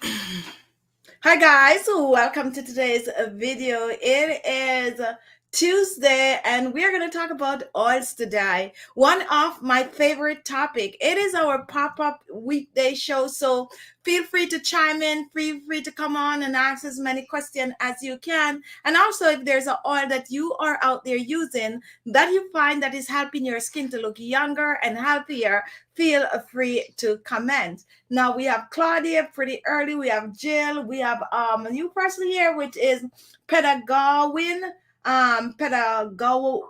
Hi guys, welcome to today's video. It is Tuesday and we are going to talk about oils today. One of my favorite topic. It is our pop-up weekday show, so feel free to chime in, feel free to come on and ask as many questions as you can. And also if there's an oil that you are out there using that you find that is helping your skin to look younger and healthier, feel free to comment. Now we have Claudia pretty early. We have Jill. We have a new person here, which is Pedagogwin, Pedagogoni,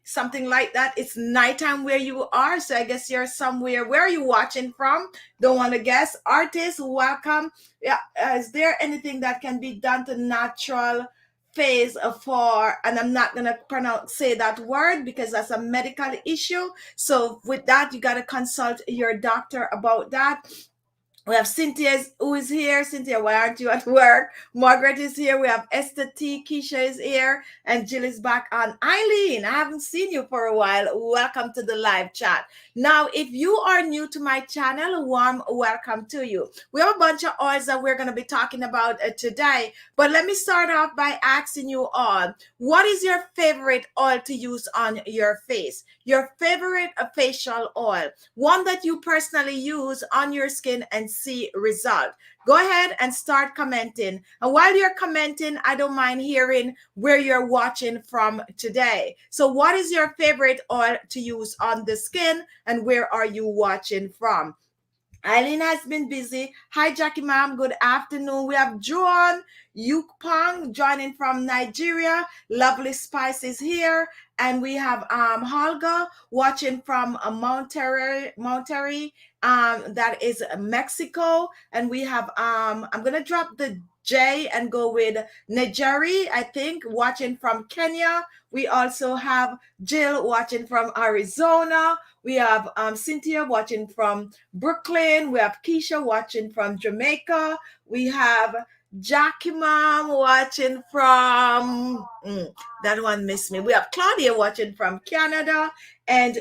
something like that. It's nighttime where you are, so I guess you're somewhere. Where are you watching from? Don't want to guess. Artist, welcome. Yeah, is there anything that can be done to natural phase for, and I'm not gonna say that word because that's a medical issue, so with that you got to consult your doctor about that. We have Cynthia who is here. Cynthia, why aren't you at work? Margaret is here. We have Esther T. Keisha is here. And Jill is back on. Eileen, I haven't seen you for a while. Welcome to the live chat. Now, if you are new to my channel, a warm welcome to you. We have a bunch of oils that we're going to be talking about today. But let me start off by asking you all, what is your favorite oil to use on your face? Your favorite facial oil, one that you personally use on your skin and see result. Go ahead and start commenting. And while you're commenting, I don't mind hearing where you're watching from today. So what is your favorite oil to use on the skin and where are you watching from? Eileen has been busy. Hi, Jackie ma'am. Good afternoon. We have Joan Yukpong joining from Nigeria. Lovely Spices here. And we have Holga watching from Monterrey, that is Mexico. And we have, I'm going to drop the J and go with Najeri, I think, watching from Kenya. We also have Jill watching from Arizona. We have Cynthia watching from Brooklyn. We have Keisha watching from Jamaica. We have Jackie Mom watching from, that one missed me. We have Claudia watching from Canada and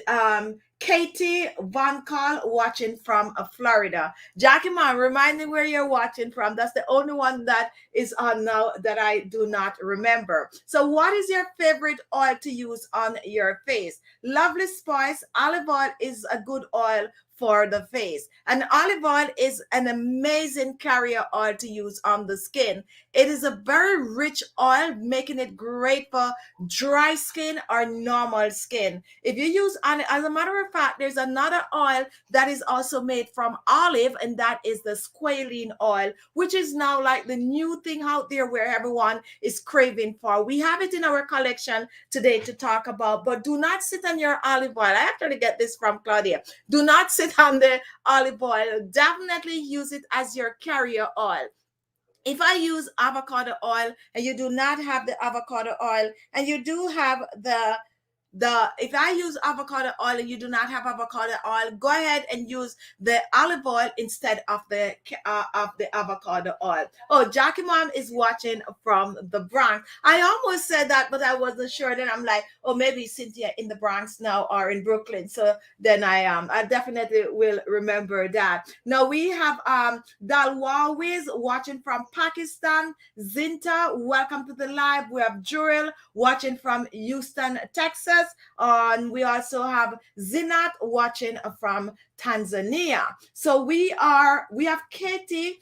Katie Von Call watching from Florida. Jackie Mom, remind me where you're watching from. That's the only one that is on now that I do not remember. So what is your favorite oil to use on your face? Lovely Spice, olive oil is a good oil for the face. And olive oil is an amazing carrier oil to use on the skin. It is a very rich oil, making it great for dry skin or normal skin. If you use, as a matter of fact, there's another oil that is also made from olive, and that is the squalene oil, which is now like the new thing out there where everyone is craving for. We have it in our collection today to talk about, but do not sit on your olive oil. I actually get this from Claudia. Do not sit on the olive oil. Definitely use it as your carrier oil. If I use avocado oil and you do not have the avocado oil and you do have if I use avocado oil and you do not have avocado oil, go ahead and use the olive oil instead of the avocado oil. Oh, Jackie Mom is watching from the Bronx. I almost said that, but I wasn't sure. Then I'm like, oh, maybe Cynthia in the Bronx now or in Brooklyn. So then I definitely will remember that. Now we have Dalwawiz watching from Pakistan. Zinta, welcome to the live. We have Jurel watching from Houston, Texas. And we also have Zinat watching from Tanzania. So we have Katie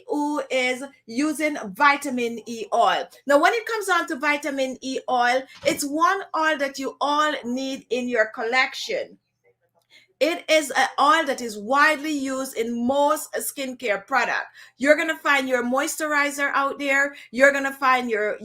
who is using vitamin E oil. Now, when it comes on to vitamin E oil, it's one oil that you all need in your collection. It is an oil that is widely used in most skincare product. You're gonna find your moisturizer out there. You're gonna find your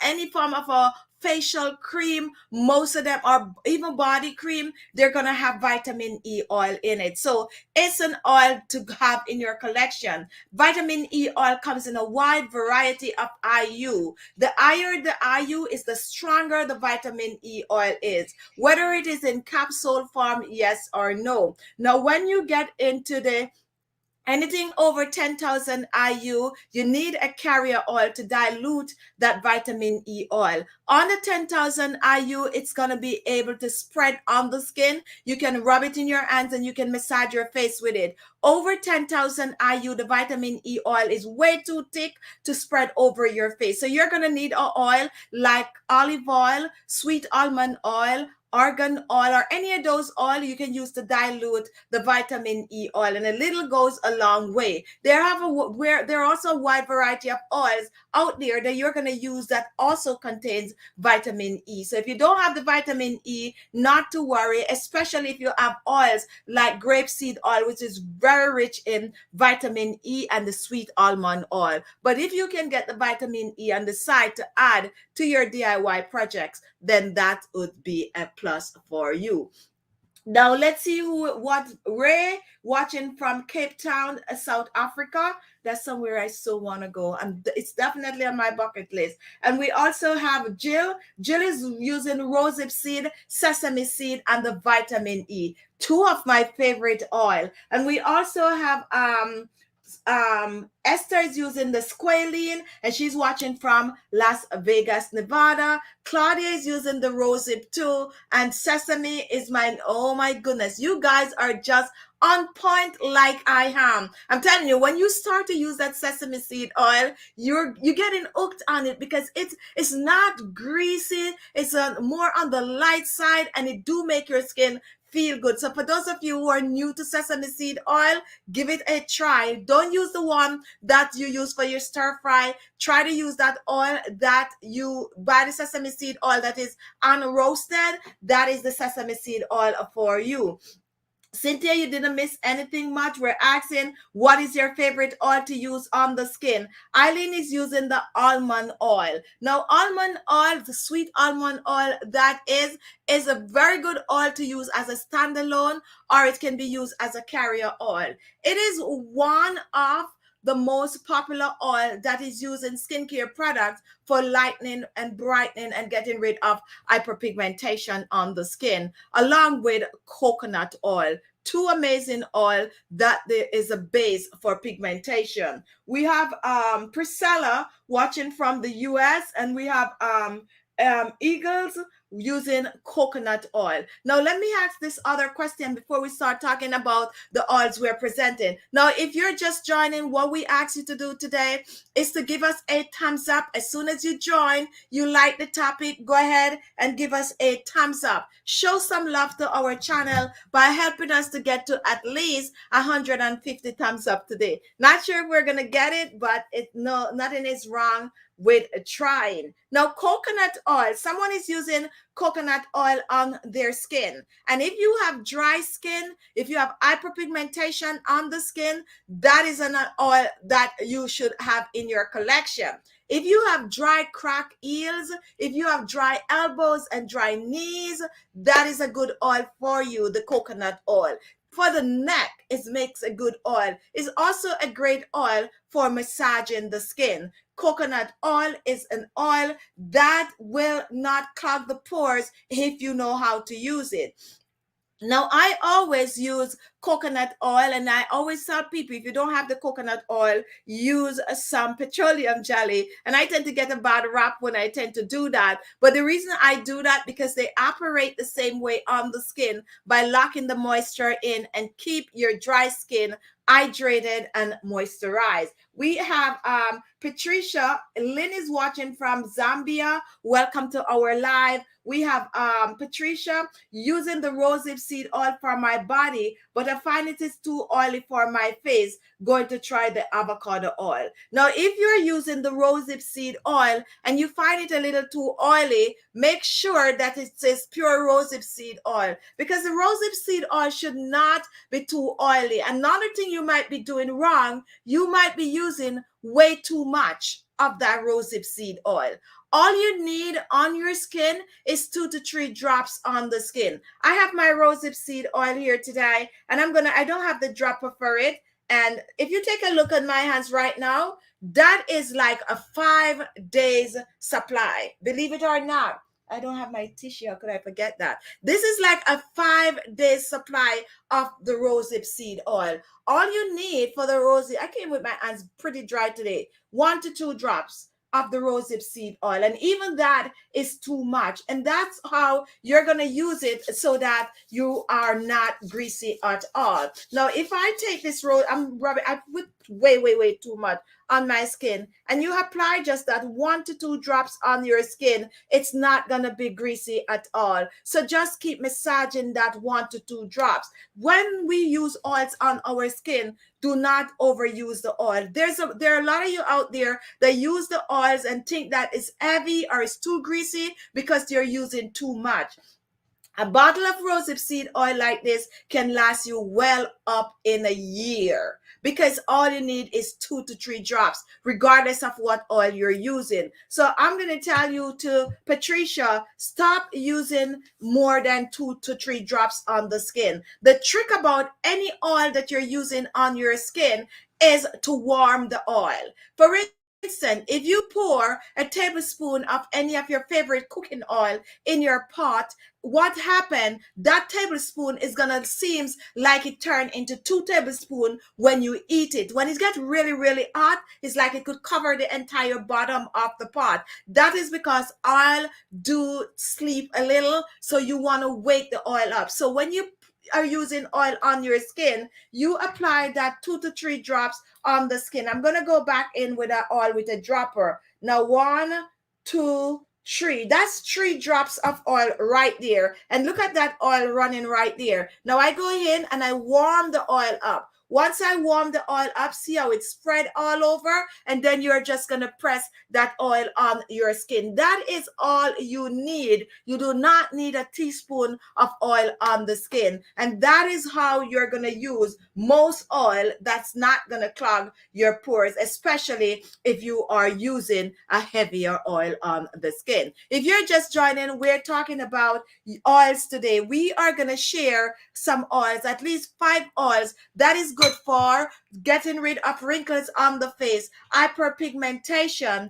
any form of a facial cream. Most of them are even body cream. They're gonna have vitamin E oil in it. So it's an oil to have in your collection. Vitamin E oil comes in a wide variety of IU. The higher the IU is, the stronger the vitamin E oil is, whether it is in capsule form, yes or no. Now, when you get into anything over 10,000 IU, you need a carrier oil to dilute that vitamin E oil. On the 10,000 IU, it's going to be able to spread on the skin. You can rub it in your hands and you can massage your face with it. over 10,000 IU. The vitamin E oil is way too thick to spread over your face. So you're going to need an oil like olive oil, sweet almond oil, argan oil, or any of those oil you can use to dilute the vitamin E oil, and a little goes a long way. There are also a wide variety of oils out there that you're going to use that also contains vitamin E. So if you don't have the vitamin E, not to worry, especially if you have oils like grapeseed oil, which is very rich in vitamin E, and the sweet almond oil. But if you can get the vitamin E on the side to add to your DIY projects, then that would be a plus for you. Now let's see what Ray watching from Cape Town, South Africa. That's somewhere I still want to go, and it's definitely on my bucket list. And we also have Jill. Jill is using rosehip seed, sesame seed, and the vitamin E, two of my favorite oil. And we also have Esther is using the squalene, and she's watching from Las Vegas, Nevada. Claudia is using the rosehip too, and Sesame is mine. Oh my goodness, you guys are just on point like I am. I'm telling you, when you start to use that sesame seed oil, you're getting hooked on it, because it's not greasy. It's more on the light side, and it do make your skin feel good. So for those of you who are new to sesame seed oil, give it a try. Don't use the one that you use for your stir fry. Try to use that oil that you buy, the sesame seed oil that is unroasted. That is the sesame seed oil for you. Cynthia, you didn't miss anything much. We're asking, what is your favorite oil to use on the skin? Eileen is using the almond oil. Now, almond oil, the sweet almond oil, that is a very good oil to use as a standalone, or it can be used as a carrier oil. It is one of the most popular oil that is used in skincare products for lightening and brightening and getting rid of hyperpigmentation on the skin, along with coconut oil. Two amazing oil that there is a base for pigmentation. We have Priscilla watching from the US, and we have Eagles using coconut oil. Now, let me ask this other question before we start talking about the oils we're presenting. Now, if you're just joining, what we ask you to do today is to give us a thumbs up. As soon as you join, you like the topic, go ahead and give us a thumbs up. Show some love to our channel by helping us to get to at least 150 thumbs up today. Not sure if we're going to get it, but nothing is wrong with trying. Now, coconut oil, someone is using coconut oil on their skin. And if you have dry skin, if you have hyperpigmentation on the skin, that is an oil that you should have in your collection. If you have dry crack heels, if you have dry elbows and dry knees, that is a good oil for you, the coconut oil. For the neck, it makes a good oil. It's also a great oil for massaging the skin. Coconut oil is an oil that will not clog the pores if you know how to use it. Now, I always use coconut oil, and I always tell people, if you don't have the coconut oil, use some petroleum jelly. And I tend to get a bad rap when I tend to do that. But the reason I do that, because they operate the same way on the skin by locking the moisture in and keep your dry skin hydrated and moisturized. We have Patricia. Lynn is watching from Zambia. Welcome to our live. We have Patricia using the rosehip seed oil for my body, but I find it is too oily for my face. Going to try the avocado oil. Now, if you're using the rosehip seed oil and you find it a little too oily, make sure that it says pure rosehip seed oil, because the rosehip seed oil should not be too oily. Another thing you might be doing wrong, you might be using way too much of that rosehip seed oil. All you need on your skin is 2 to 3 drops on the skin. I have my rosehip seed oil here today, and I don't have the dropper for it. And if you take a look at my hands right now, that is like a 5 days supply. Believe it or not. I don't have my tissue. How could I forget that? This is like a 5 days supply of the rosehip seed oil. All you need for the rosehip, I came with my hands pretty dry today, 1 to 2 drops. of the rosehip seed oil, and even that is too much. And that's how you're going to use it so that you are not greasy at all. Now if I take this rose, I'm rubbing, I put way too much on my skin, and you apply just that 1 to 2 drops on your skin, it's not going to be greasy at all. So just keep massaging that 1 to 2 drops. When we use oils on our skin, do not overuse the oil. There are a lot of you out there that use the oils and think that it's heavy or it's too greasy because you're using too much. A bottle of rosehip seed oil like this can last you well up in a year, because all you need is 2 to 3 drops, regardless of what oil you're using. So I'm going to tell you, to Patricia, stop using more than 2 to 3 drops on the skin. The trick about any oil that you're using on your skin is to warm the oil. For instance, if you pour a tablespoon of any of your favorite cooking oil in your pot, what happened? That tablespoon is gonna seems like it turned into 2 tablespoons when you eat it. When it gets really hot, it's like it could cover the entire bottom of the pot. That is because oil do sleep a little, so you want to wake the oil up. So when you are using oil on your skin, you apply that 2 to 3 drops on the skin. I'm going to go back in with that oil with a dropper. Now 1, 2, 3. That's 3 drops of oil right there. And look at that oil running right there. Now I go in and I warm the oil up. Once I warm the oil up, see how it's spread all over, and then you're just going to press that oil on your skin. That is all you need. You do not need a teaspoon of oil on the skin. And that is how you're going to use most oil that's not going to clog your pores, especially if you are using a heavier oil on the skin. If you're just joining, we're talking about oils today. We are going to share some oils, at least 5 oils that is good for getting rid of wrinkles on the face, hyperpigmentation,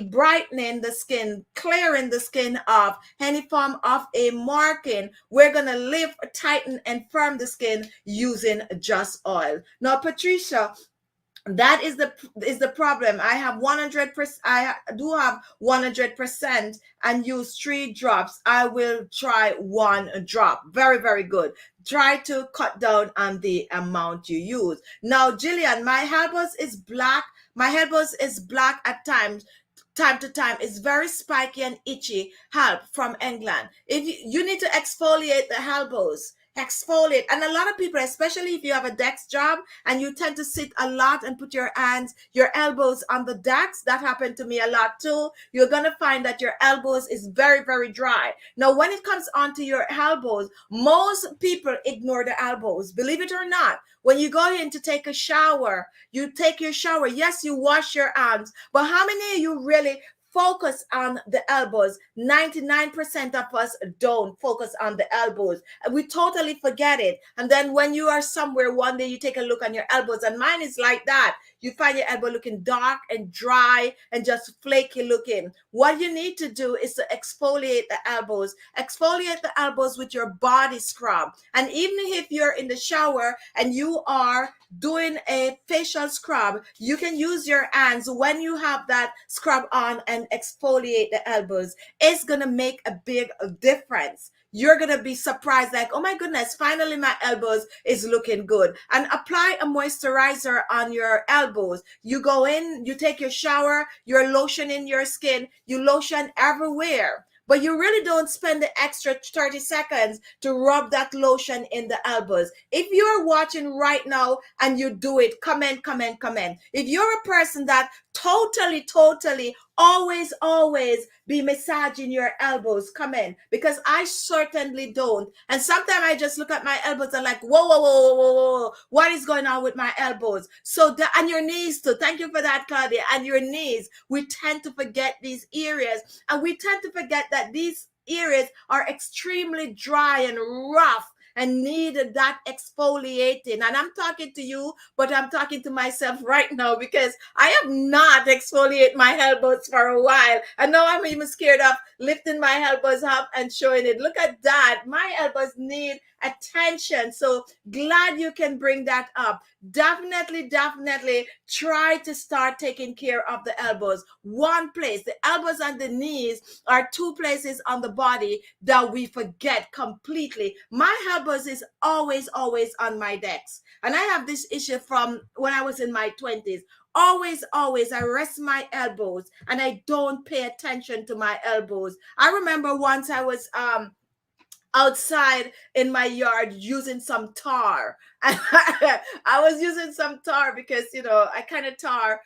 brightening the skin, clearing the skin of any form of a marking. We're going to lift, tighten, and firm the skin using just oil. Now, Patricia, that is the problem. I have 100%. I do have 100% and use 3 drops. I will try 1 drop. Very good. Try to cut down on the amount you use. Now, Jillian, my elbows is black. My elbows is black at times. Time to time, it's very spiky and itchy. Help from England. If you need to exfoliate the elbows, exfoliate. And a lot of people, especially if you have a desk job and you tend to sit a lot and put your hands, your elbows on the desk, that happened to me a lot too. You're going to find that your elbows is very dry. Now, when it comes onto your elbows, most people ignore the elbows, believe it or not. When you go in to take a shower, you take your shower. Yes, you wash your hands, but how many of you really focus on the elbows? 99% of us don't focus on the elbows. We totally forget it. And then when you are somewhere one day, you take a look on your elbows, and mine is like that. You find your elbow looking dark and dry and just flaky looking. What you need to do is to exfoliate the elbows. Exfoliate the elbows with your body scrub. And even if you're in the shower and you are doing a facial scrub, you can use your hands when you have that scrub on and exfoliate the elbows. It's gonna make a big difference. You're gonna be surprised, like, oh my goodness, finally my elbows is looking good. And apply a moisturizer on your elbows. You go in, you take your shower, you're lotioning your skin, you lotion everywhere. But you really don't spend the extra 30 seconds to rub that lotion in the elbows. If you're watching right now and you do it, comment. If you're a person that totally, always be massaging your elbows, comment. Because I certainly don't. And sometimes I just look at my elbows and like, whoa, what is going on with my elbows? So, and your knees too. Thank you for that, Claudia. And your knees. We tend to forget these areas. And we tend to forget that these areas are extremely dry and rough and need that exfoliating. And I'm talking to you, but I'm talking to myself right now because I have not exfoliated my elbows for a while. And now I'm even scared of lifting my elbows up and showing it. Look at that. My elbows need attention. So glad you can bring that up. Definitely, definitely try to start taking care of the elbows. One place, the elbows and the knees are two places on the body that we forget completely. My elbows is always, always on my decks. And I have this issue from when I was in my 20s. Always, always, I rest my elbows and I don't pay attention to my elbows. I remember once I was outside in my yard using some tar. I was using some tar because, I kind of tar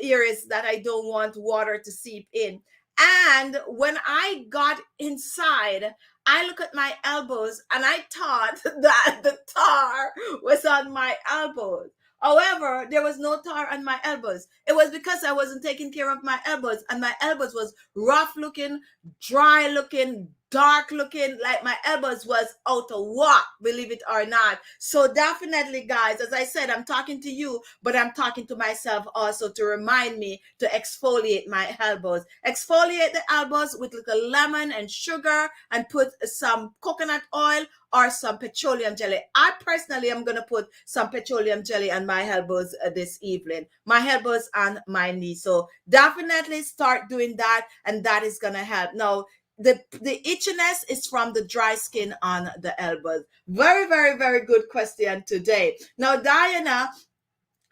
areas that I don't want water to seep in. And when I got inside, I look at my elbows and I thought that the tar was on my elbows. However, there was no tar on my elbows. It was because I wasn't taking care of my elbows, and my elbows was rough looking, dry looking, dark looking, like my elbows was out of whack, believe it or not. So definitely, guys, as I said, I'm talking to you, but I'm talking to myself also to remind me to exfoliate my elbows. Exfoliate the elbows with little lemon and sugar and put some coconut oil or some petroleum jelly. I personally am going to put some petroleum jelly on my elbows this evening, my elbows and my knees. So definitely start doing that, and that is going to help. Now, the itchiness is from the dry skin on the elbows. Very, very, very good question today. Now, Diana,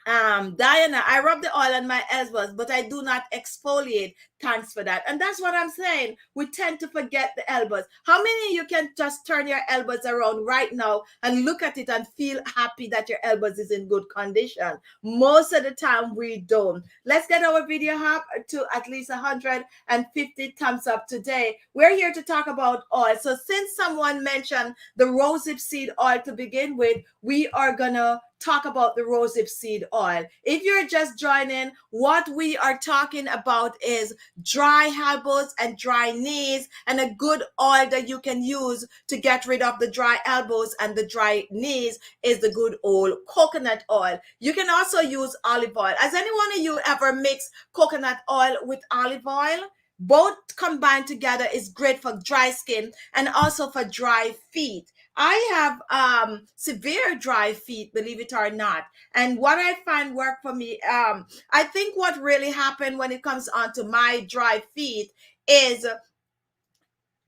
I rub the oil on my elbows, but I do not exfoliate. Thanks for that. And that's what I'm saying. We tend to forget the elbows. How many of you can just turn your elbows around right now and look at it and feel happy that your elbows is in good condition? Most of the time we don't. Let's get our video up to at least 150 thumbs up today. We're here to talk about oil. So since someone mentioned the rosehip seed oil to begin with, we are gonna talk about the rosehip seed oil. If you're just joining, what we are talking about is dry elbows and dry knees, and a good oil that you can use to get rid of the dry elbows and the dry knees is the good old coconut oil. You can also use olive oil. Has anyone of you ever mixed coconut oil with olive oil? Both combined together is great for dry skin and also for dry feet. I have severe dry feet, believe it or not. And what I find work for me, I think what really happened when it comes on to my dry feet is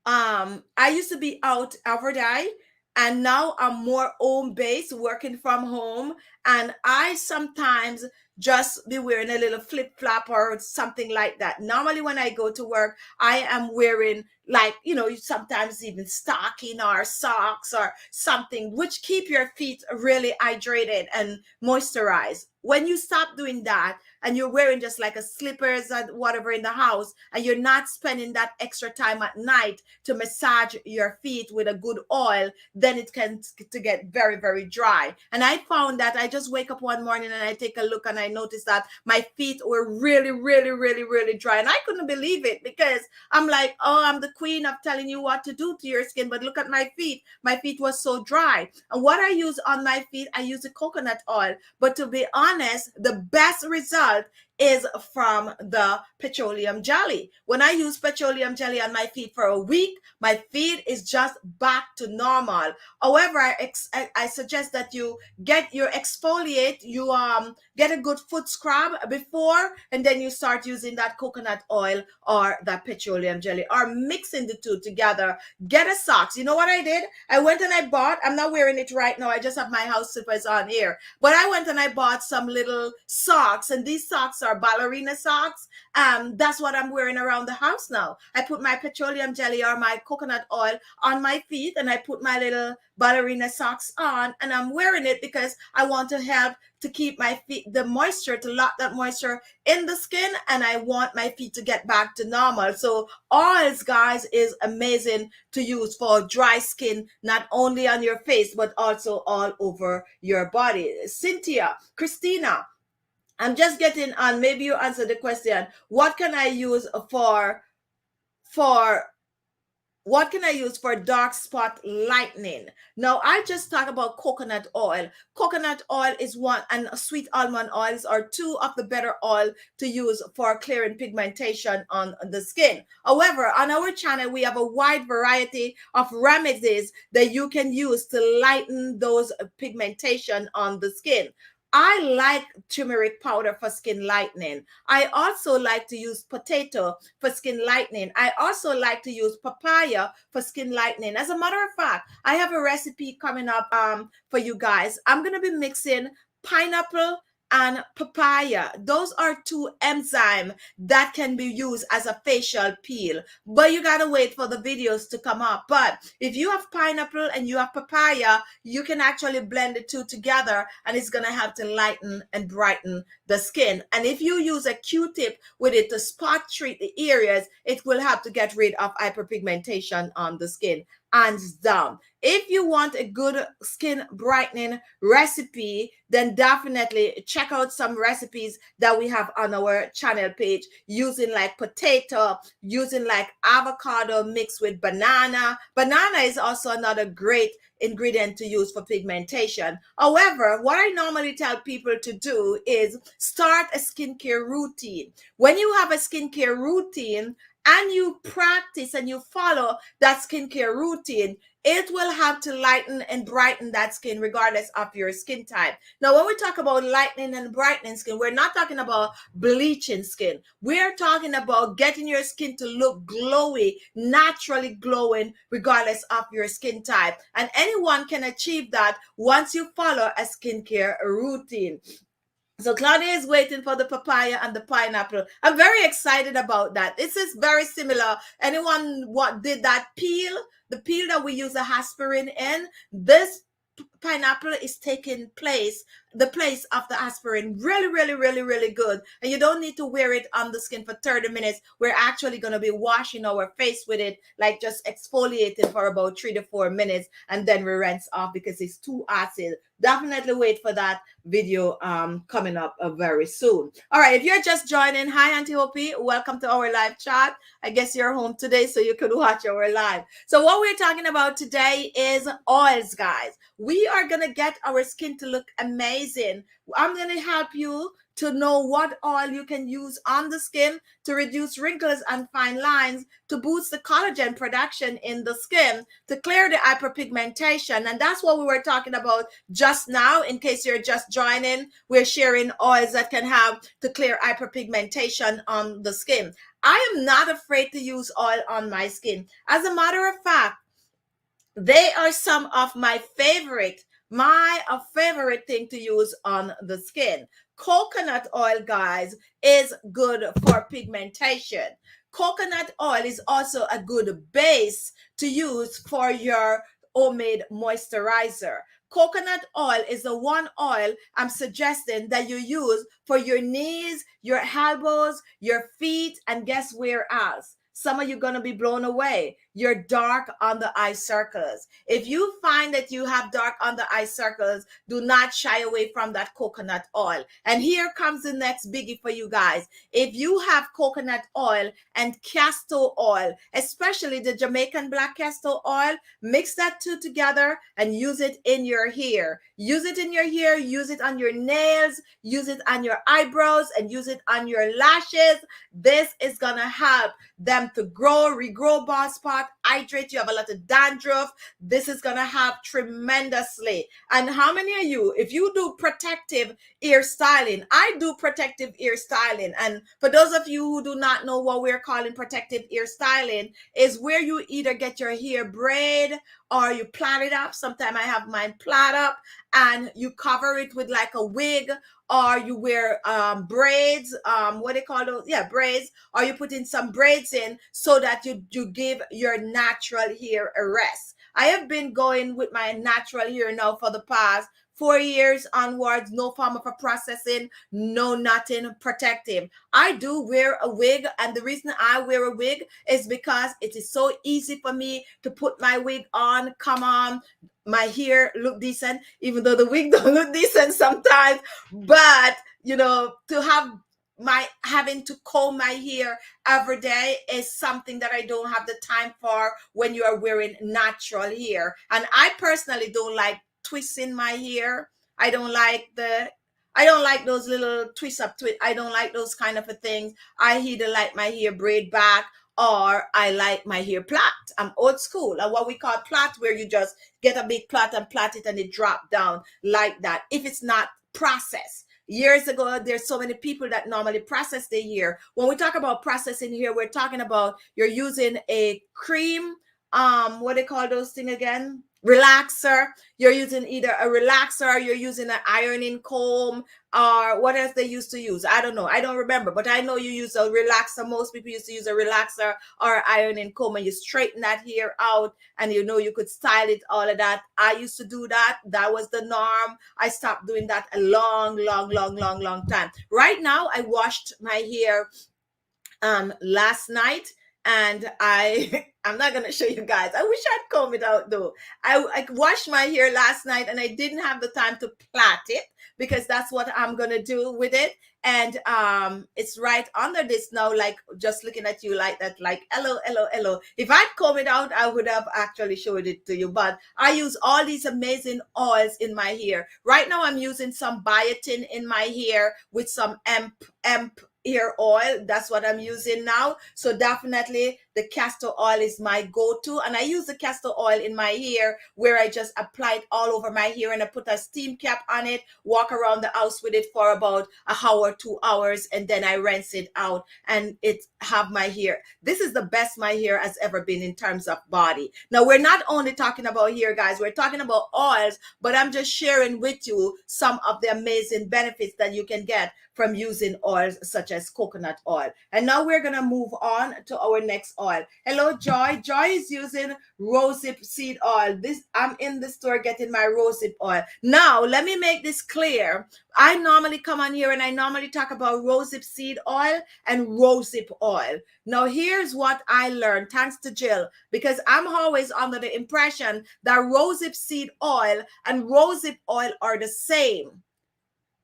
I used to be out every day, and now I'm more home based, working from home, and I sometimes just be wearing a little flip flop or something like that. Normally when I go to work, I am wearing, like, sometimes even stocking or socks or something which keep your feet really hydrated and moisturized. When you stop doing that and you're wearing just like a slippers and whatever in the house, and you're not spending that extra time at night to massage your feet with a good oil, then it can to get very, very dry. And I found that I just wake up one morning and I take a look and I noticed that my feet were really, really, really, really dry. And I couldn't believe it, because I'm like, oh, I'm the queen of telling you what to do to your skin, but look at my feet. My feet was so dry. And what I use on my feet, I use the coconut oil. But to be honest, the best result is from the petroleum jelly. When I use petroleum jelly on my feet for a week, my feet is just back to normal. However, I suggest that you get your exfoliate, you get a good foot scrub before, and then you start using that coconut oil or that petroleum jelly, or mixing the two together. Get a socks. You know what I did? I went and I bought, I'm not wearing it right now, I just have my house slippers on here, but I went and I bought some little socks, and these socks are ballerina socks. That's what I'm wearing around the house now. I put my petroleum jelly or my coconut oil on my feet, and I put my little ballerina socks on, and I'm wearing it because I want to help to keep my feet, the moisture, to lock that moisture in the skin, and I want my feet to get back to normal. So oils, guys, is amazing to use for dry skin, not only on your face but also all over your body. Cynthia, Christina, I'm just getting on. Maybe you answer the question. What can I use for what can I use for dark spot lightening? Now, I just talked about coconut oil. Coconut oil is one, and sweet almond oils are two of the better oil to use for clearing pigmentation on the skin. However, on our channel, we have a wide variety of remedies that you can use to lighten those pigmentation on the skin. I like turmeric powder for skin lightening. I also like to use potato for skin lightening. I also like to use papaya for skin lightening. As a matter of fact, I have a recipe coming up for you guys. I'm going to be mixing pineapple and papaya. Those are two enzymes that can be used as a facial peel, but you gotta wait for the videos to come up. But if you have pineapple and you have papaya, you can actually blend the two together, and it's gonna help to lighten and brighten the skin. And if you use a Q-tip with it to spot treat the areas, it will help to get rid of hyperpigmentation on the skin, hands down. If you want a good skin brightening recipe, then definitely check out some recipes that we have on our channel page, using like potato, using like avocado mixed with banana. Banana is also another great ingredient to use for pigmentation. However, what I normally tell people to do is start a skincare routine. When you have a skincare routine and you practice and you follow that skincare routine, it will help to lighten and brighten that skin regardless of your skin type. Now, when we talk about lightening and brightening skin, we're not talking about bleaching skin. We're talking about getting your skin to look glowy, naturally glowing, regardless of your skin type. And anyone can achieve that once you follow a skincare routine. So Claudia is waiting for the papaya and the pineapple. I'm very excited about that. This is very similar. Anyone what did that peel? The peel that we use the aspirin in, this pineapple is taking the place of the aspirin. Really, really, really, really good. And you don't need to wear it on the skin for 30 minutes. We're actually going to be washing our face with it, like just exfoliating for about 3 to 4 minutes, and then we rinse off because it's too acid. Definitely wait for that video coming up very soon. All right, if you're just joining, hi Auntie Hopi, welcome to our live chat. I guess you're home today so you could watch our live. So what we're talking about today is oils, guys. We are going to get our skin to look amazing. I'm going to help you to know what oil you can use on the skin to reduce wrinkles and fine lines, to boost the collagen production in the skin, to clear the hyperpigmentation. And that's what we were talking about just now. In case you're just joining, we're sharing oils that can help to clear hyperpigmentation on the skin. I am not afraid to use oil on my skin. As a matter of fact, they are some of my favorite thing to use on the skin. Coconut oil, guys, is good for pigmentation. Coconut oil is also a good base to use for your homemade moisturizer. Coconut oil is the one oil I'm suggesting that you use for your knees, your elbows, your feet, and guess where else? Some of you going to be blown away. You're dark on the eye circles. If you find that you have dark on the eye circles, do not shy away from that coconut oil. And here comes the next biggie for you guys. If you have coconut oil and castor oil, especially the Jamaican black castor oil, mix that two together and use it in your hair. Use it in your hair, use it on your nails, use it on your eyebrows, and use it on your lashes. This is going to help them to grow, regrow bald spot, hydrate. You have a lot of dandruff. This is going to help tremendously. And how many of you, if you do protective ear styling, I do protective ear styling. And for those of you who do not know what we're calling protective ear styling, is where you either get your hair braid or you plait it up. Sometimes I have mine plait up, and you cover it with like a wig, or you wear braids, what they call those? Yeah, braids, or you put in some braids in so that you give your natural hair a rest. I have been going with my natural hair now for the past 4 years onwards, no form of a processing, no nothing protective. I do wear a wig, and the reason I wear a wig is because it is so easy for me to put my wig on, come on, my hair look decent, even though the wig don't look decent sometimes. But, you know, to have my having to comb my hair every day is something that I don't have the time for when you are wearing natural hair. And I personally don't like twisting my hair. I don't like those little twist up twist. I don't like those kind of a things. I either like my hair braid back or I like my hair plait. I'm old school. And what we call plait, where you just get a big plait and plait it and it drop down like that. If it's not processed. Years ago, there's so many people that normally process their hair. When we talk about processing hair, we're talking about you're using a cream, what they call those thing again? Relaxer. You're using either a relaxer, or you're using an ironing comb, or what else they used to use. I don't know. I don't remember, but I know you use a relaxer. Most people used to use a relaxer or ironing comb, and you straighten that hair out, and you could style it, all of that. I used to do that. That was the norm. I stopped doing that a long time. Right now, I washed my hair last night, and I'm not gonna show you guys. I wish I'd comb it out though. I washed my hair last night, and I didn't have the time to plait it, because that's what I'm gonna do with it. And it's right under this now, like just looking at you like that, like hello. If I'd comb it out, I would have actually showed it to you. But I use all these amazing oils in my hair. Right now I'm using some biotin in my hair with some hemp hair oil. That's what I'm using now. So definitely the castor oil is my go-to, and I use the castor oil in my hair where I just apply it all over my hair, and I put a steam cap on it, walk around the house with it for about an hour, 2 hours, and then I rinse it out, and it have my hair. This is the best my hair has ever been in terms of body. Now, we're not only talking about hair, guys, we're talking about oils, but I'm just sharing with you some of the amazing benefits that you can get from using oils such as coconut oil. And now we're going to move on to our next oil. Hello, Joy. Joy is using rosehip seed oil. I'm in the store getting my rosehip oil. Now, let me make this clear. I normally come on here and I normally talk about rosehip seed oil and rosehip oil. Now, here's what I learned, thanks to Jill, because I'm always under the impression that rosehip seed oil and rosehip oil are the same.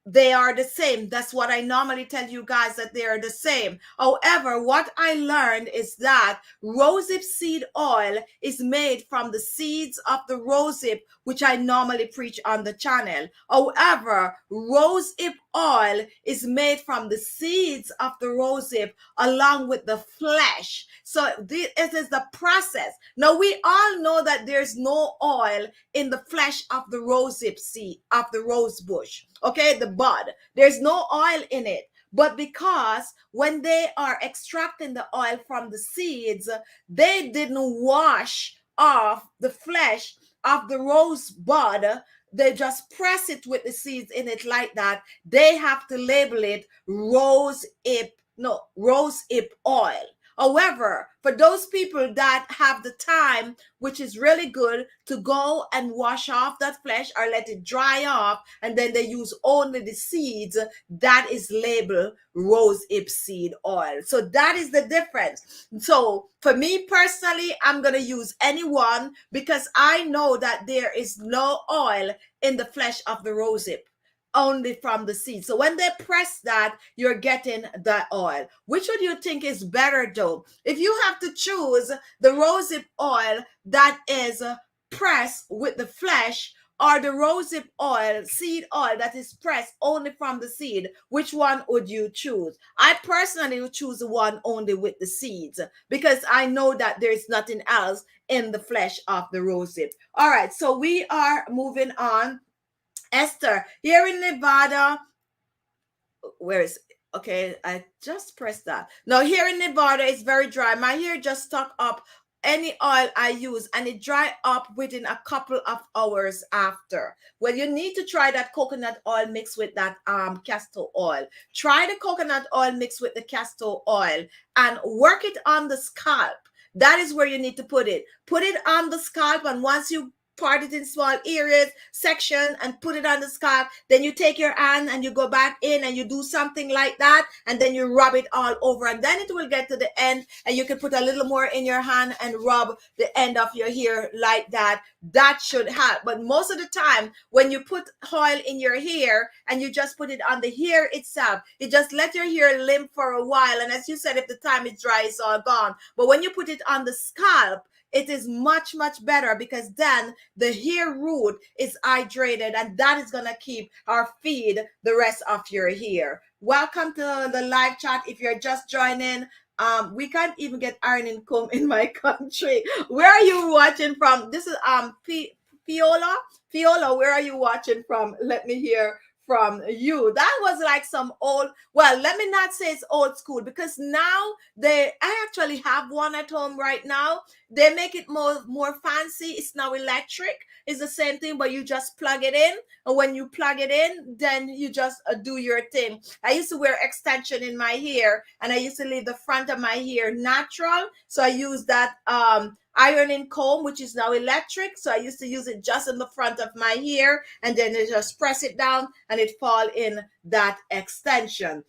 They are the same. That's what I normally tell you guys, that they are the same. However, what I learned is that rosehip seed oil is made from the seeds of the rosehip, which I normally preach on the channel. However, rosehip oil is made from the seeds of the rosehip along with the flesh. So this is the process. Now, we all know that there's no oil in the flesh of the rosehip seed, of the rose bush. Okay, the bud. There's no oil in it. But because when they are extracting the oil from the seeds, they didn't wash off the flesh of the rose bud. They just press it with the seeds in it like that. They have to label it rosehip oil. However, for those people that have the time, which is really good, to go and wash off that flesh or let it dry off, and then they use only the seeds, that is labeled rosehip seed oil. So that is the difference. So for me personally, I'm going to use any one, because I know that there is no oil in the flesh of the rosehip, only from the seed. So when they press that, you're getting the oil. Which would you think is better though? If you have to choose the rosehip oil that is pressed with the flesh, or the rosehip oil, seed oil that is pressed only from the seed, which one would you choose? I personally would choose the one only with the seeds, because I know that there's nothing else in the flesh of the rosehip. All right, so we are moving on. Esther, here in Nevada, where is, okay, I just pressed that. Now, here in Nevada, it's very dry. My hair just stuck up any oil I use, and it dry up within a couple of hours after. Well, you need to try that coconut oil mixed with that castor oil. Try the coconut oil mixed with the castor oil and work it on the scalp. That is where you need to put it. Put it on the scalp, and once you part it in small areas, section, and put it on the scalp. Then you take your hand and you go back in and you do something like that, and then you rub it all over, and then it will get to the end, and you can put a little more in your hand and rub the end of your hair like that. That should help. But most of the time, when you put oil in your hair and you just put it on the hair itself, you just let your hair limp for a while, and as you said, if the time is dry, it's all gone. But when you put it on the scalp, it is much, much better, because then the hair root is hydrated, and that is going to keep or feed the rest of your hair. Welcome to the live chat. If you're just joining, we can't even get ironing comb in my country. Where are you watching from? This is Fiola, where are you watching from? Let me hear from you. That was like some old, well, let me not say it's old school, because now I actually have one at home right now. They make it more fancy. It's now electric. It's the same thing, but you just plug it in, and when you plug it in, then you just do your thing. I used to wear extension in my hair, and I used to leave the front of my hair natural, so I use that ironing comb, which is now electric. So I used to use it just in the front of my hair, and then I just press it down and it fall in that extension.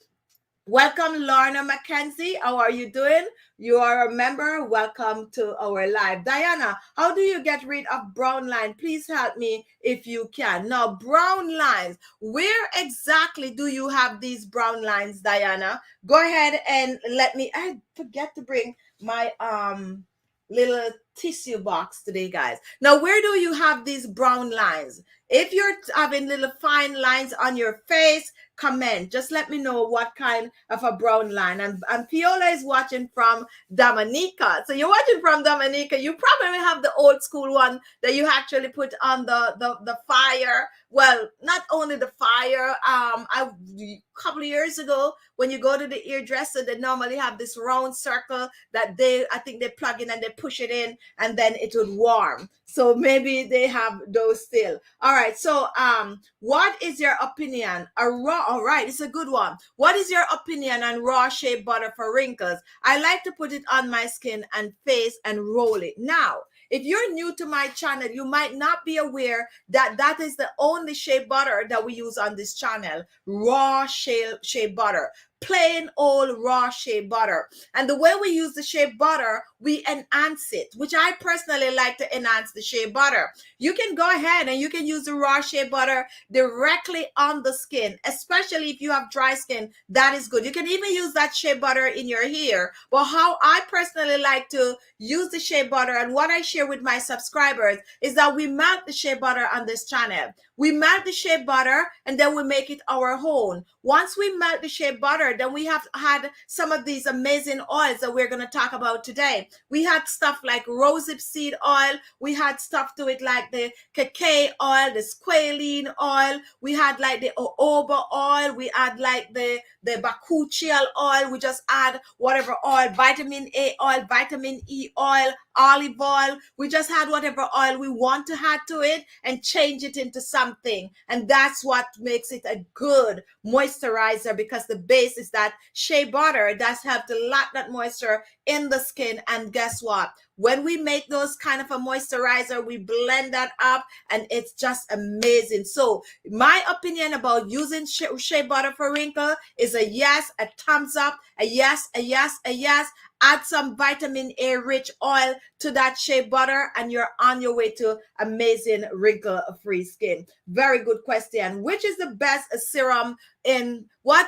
Welcome, Lorna Mackenzie. How are you doing? You are a member. Welcome to our live. Diana, how do you get rid of brown line? Please help me if you can. Now, brown lines. Where exactly do you have these brown lines, Diana? Go ahead and let me. I forget to bring my little tissue box today, guys. Now, where do you have these brown lines? If you're having little fine lines on your face, comment. Just let me know what kind of a brown line. And Fiola is watching from Dominica. So you're watching from Dominica. You probably have the old school one that you actually put on the fire. Well, not only the fire. A couple of years ago, when you go to the hairdresser, they normally have this round circle that I think they plug in and they push it in, and then it would warm. So maybe they have those still. All right. So what is your opinion? All right, it's a good one. What is your opinion on raw shea butter for wrinkles? I like to put it on my skin and face and roll it. Now, if you're new to my channel, you might not be aware that that is the only shea butter that we use on this channel. Raw shea butter. Plain old raw shea butter. And the way we use the shea butter, we enhance it, which I personally like to enhance the shea butter. You can go ahead and you can use the raw shea butter directly on the skin, especially if you have dry skin. That is good. You can even use that shea butter in your hair. But how I personally like to use the shea butter, and what I share with my subscribers, is that we melt the shea butter on this channel. We melt the shea butter and then we make it our own. Once we melt the shea butter, then we have had some of these amazing oils that we're going to talk about today. We had stuff like rosehip seed oil. We had stuff to it like the Khichi oil, the squalene oil. We had like the jojoba oil. We had like the bakuchial oil. We just add whatever oil, vitamin A oil, vitamin E oil, olive oil. We just had whatever oil we want to add to it and change it into something. And that's what makes it a good moisturizer, because the base is that shea butter that's helped to lock that moisture in the skin. And guess what? When we make those kind of a moisturizer, we blend that up and it's just amazing. So my opinion about using shea butter for wrinkle is a yes, a thumbs up, a yes, a yes, a yes. Add some vitamin A rich oil to that shea butter and you're on your way to amazing wrinkle-free skin. Very good question. Which is the best serum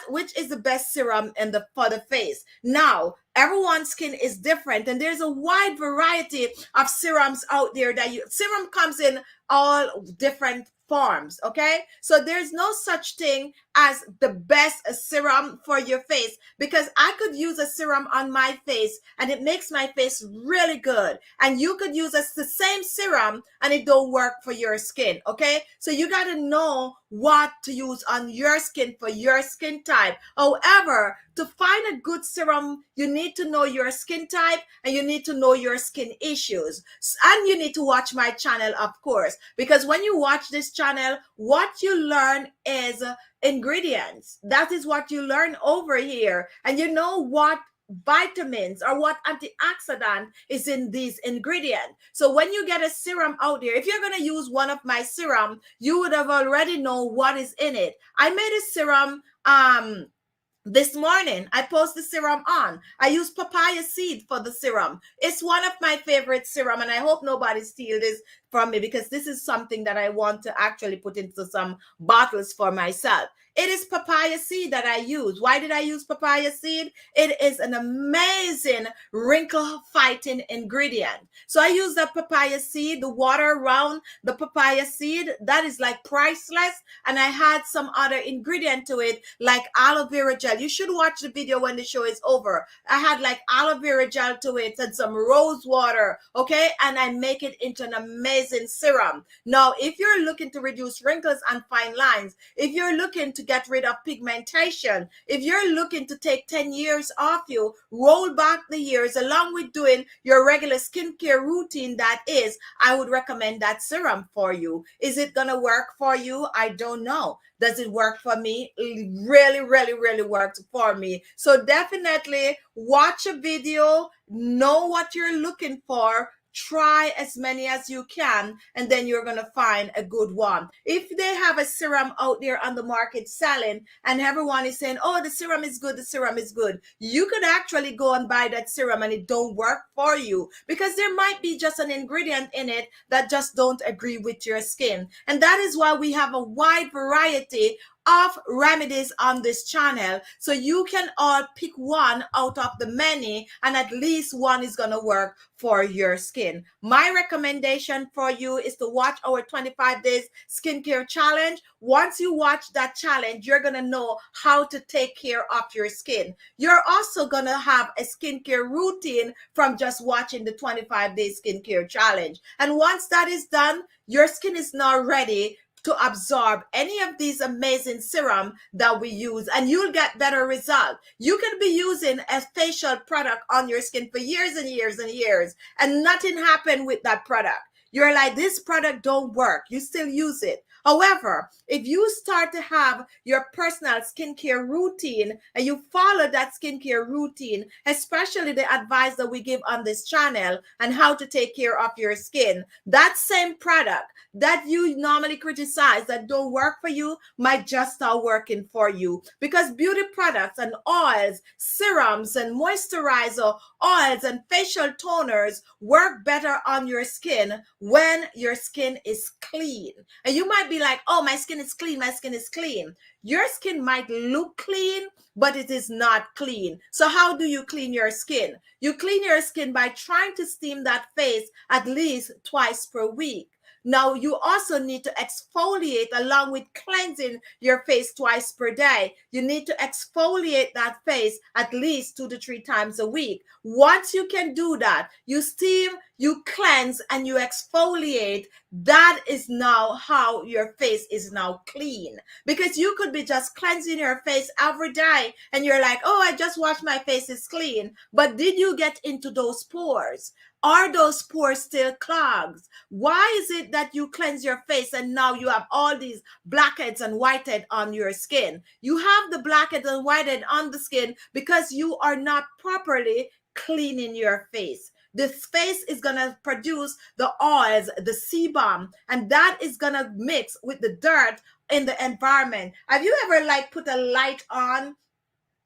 which is the best serum for the face? Now, everyone's skin is different and there's a wide variety of serums out there serum comes in all different forms, okay? So there's no such thing as the best serum for your face, because I could use a serum on my face and it makes my face really good, and you could use the same serum and it don't work for your skin, okay? So you got to know what to use on your skin for your skin type. However, to find a good serum, you need to know your skin type and you need to know your skin issues. And you need to watch my channel, of course, because when you watch this channel, what you learn is ingredients. That is what you learn over here. And you know what vitamins or what antioxidant is in these ingredients. So when you get a serum out there, if you're going to use one of my serum, you would have already know what is in it. I made a serum this morning. I post the serum on. I use papaya seed for the serum. It's one of my favorite serum, and I hope nobody steals this from me, because this is something that I want to actually put into some bottles for myself. It is papaya seed that I use. Why did I use papaya seed? It is an amazing wrinkle fighting ingredient. So I use the papaya seed, the water around the papaya seed, that is like priceless. And I had some other ingredient to it, like aloe vera gel. You should watch the video when the show is over. I had like aloe vera gel to it and some rose water, okay? And I make it into an amazing serum. Now, if you're looking to reduce wrinkles and fine lines, if you're looking to get rid of pigmentation, if you're looking to take 10 years off you, roll back the years along with doing your regular skincare routine, that is, I would recommend that serum for you. Is it gonna work for you? I don't know. Does it work for me? It really, really, really works for me. So definitely watch a video, know what you're looking for, try as many as you can, and then you're going to find a good one. If they have a serum out there on the market selling and everyone is saying, oh, the serum is good, the serum is good, you could actually go and buy that serum and it don't work for you, because there might be just an ingredient in it that just don't agree with your skin. And that is why we have a wide variety of remedies on this channel, so you can all pick one out of the many, and at least one is going to work for your skin. My recommendation for you is to watch our 25 days skincare challenge. Once you watch that challenge, you're going to know how to take care of your skin. You're also going to have a skincare routine from just watching the 25 days skincare challenge. And once that is done, your skin is now ready to absorb any of these amazing serum that we use, and you'll get better results. You can be using a facial product on your skin for years and years and years, and nothing happened with that product. You're like, this product don't work. You still use it. However, if you start to have your personal skincare routine and you follow that skincare routine, especially the advice that we give on this channel and how to take care of your skin, that same product that you normally criticize that don't work for you might just start working for you, because beauty products and oils, serums and moisturizer oils and facial toners work better on your skin when your skin is clean. And you might be like, oh, my skin is clean, my skin is clean. Your skin might look clean, but it is not clean. So how do you clean your skin? You clean your skin by trying to steam that face at least twice per week. Now, you also need to exfoliate along with cleansing your face twice per day. You need to exfoliate that face at least 2 to 3 times a week. Once you can do that, you steam, you cleanse, and you exfoliate. That is now how your face is now clean. Because you could be just cleansing your face every day and you're like, oh, I just washed my face, it's clean. But did you get into those pores? Are those pores still clogged? Why is it that you cleanse your face and now you have all these blackheads and whiteheads on your skin? You have the blackheads and whiteheads on the skin because you are not properly cleaning your face. This face is going to produce the oils, the sebum, and that is going to mix with the dirt in the environment. Have you ever like put a light on,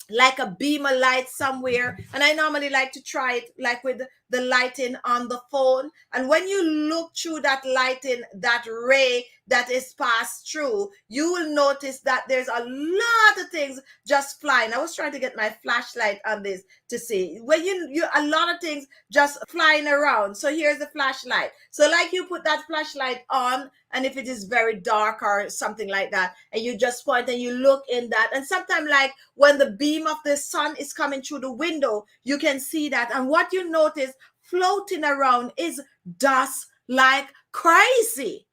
like a beam of light somewhere? And I normally like to try it like with the lighting on the phone. And when you look through that lighting, that ray that is passed through, you will notice that there's a lot of things just flying. I was trying to get my flashlight on this to see. When you a lot of things just flying around. So here's the flashlight. So like you put that flashlight on, and if it is very dark or something like that, and you just point and you look in that, and sometimes like when the beam of the sun is coming through the window, you can see that. And what you notice floating around is dust like crazy.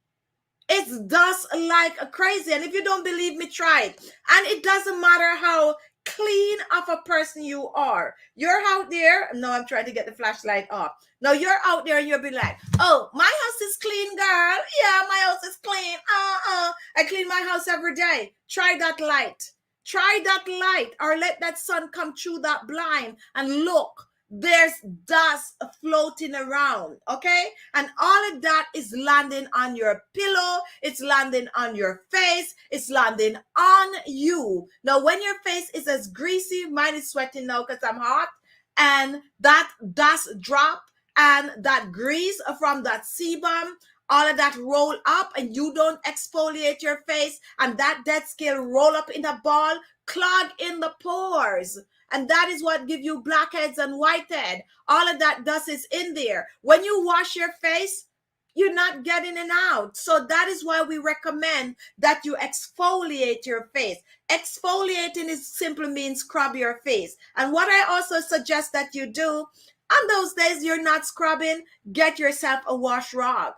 It's dust like crazy. And if you don't believe me, try it. And it doesn't matter how clean of a person you are. You're out there. No, I'm trying to get the flashlight off. Now you're out there and you'll be like, oh, my house is clean, girl. Yeah, my house is clean. I clean my house every day. Try that light. Try that light or let that sun come through that blind and look. There's dust floating around, okay? And all of that is landing on your pillow, it's landing on your face, it's landing on you. Now, when your face is as greasy, mine is sweating now because I'm hot, and that dust drop and that grease from that sebum, all of that roll up, and you don't exfoliate your face, and that dead skin roll up in a ball, clog in the pores, and that is what give you blackheads and whitehead. All of that dust is in there. When you wash your face, you're not getting it out. So that is why we recommend that you exfoliate your face. Exfoliating is simply means scrub your face. And what I also suggest that you do on those days you're not scrubbing, get yourself a wash rag.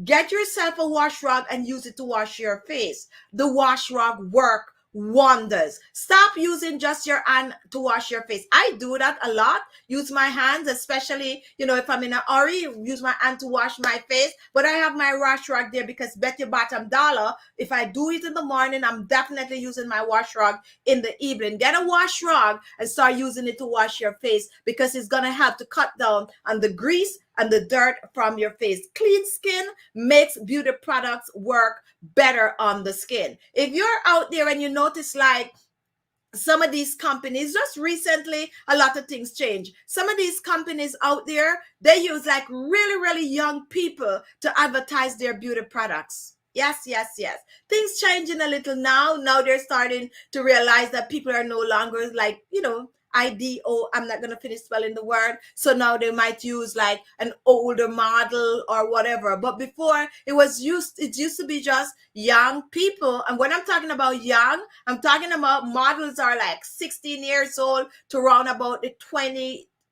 Get yourself a wash rag and use it to wash your face. The wash rag work wonders. Stop using just your hand to wash your face. I do that a lot. Use my hands, especially, if I'm in a hurry, use my hand to wash my face. But I have my wash rag there because bet your bottom dollar, if I do it in the morning, I'm definitely using my wash rag in the evening. Get a wash rag and start using it to wash your face because it's going to help to cut down on the grease and the dirt from your face. Clean skin makes beauty products work better on the skin. If you're out there and you notice like some of these companies, just recently, a lot of things change. Some of these companies out there, they use like really, really young people to advertise their beauty products. Yes. Things changing a little now. Now they're starting to realize that people are no longer like, IDO, I'm not going to finish spelling the word. So now they might use like an older model or whatever. But before it used to be just young people. And when I'm talking about young, I'm talking about models are like 16 years old to around about the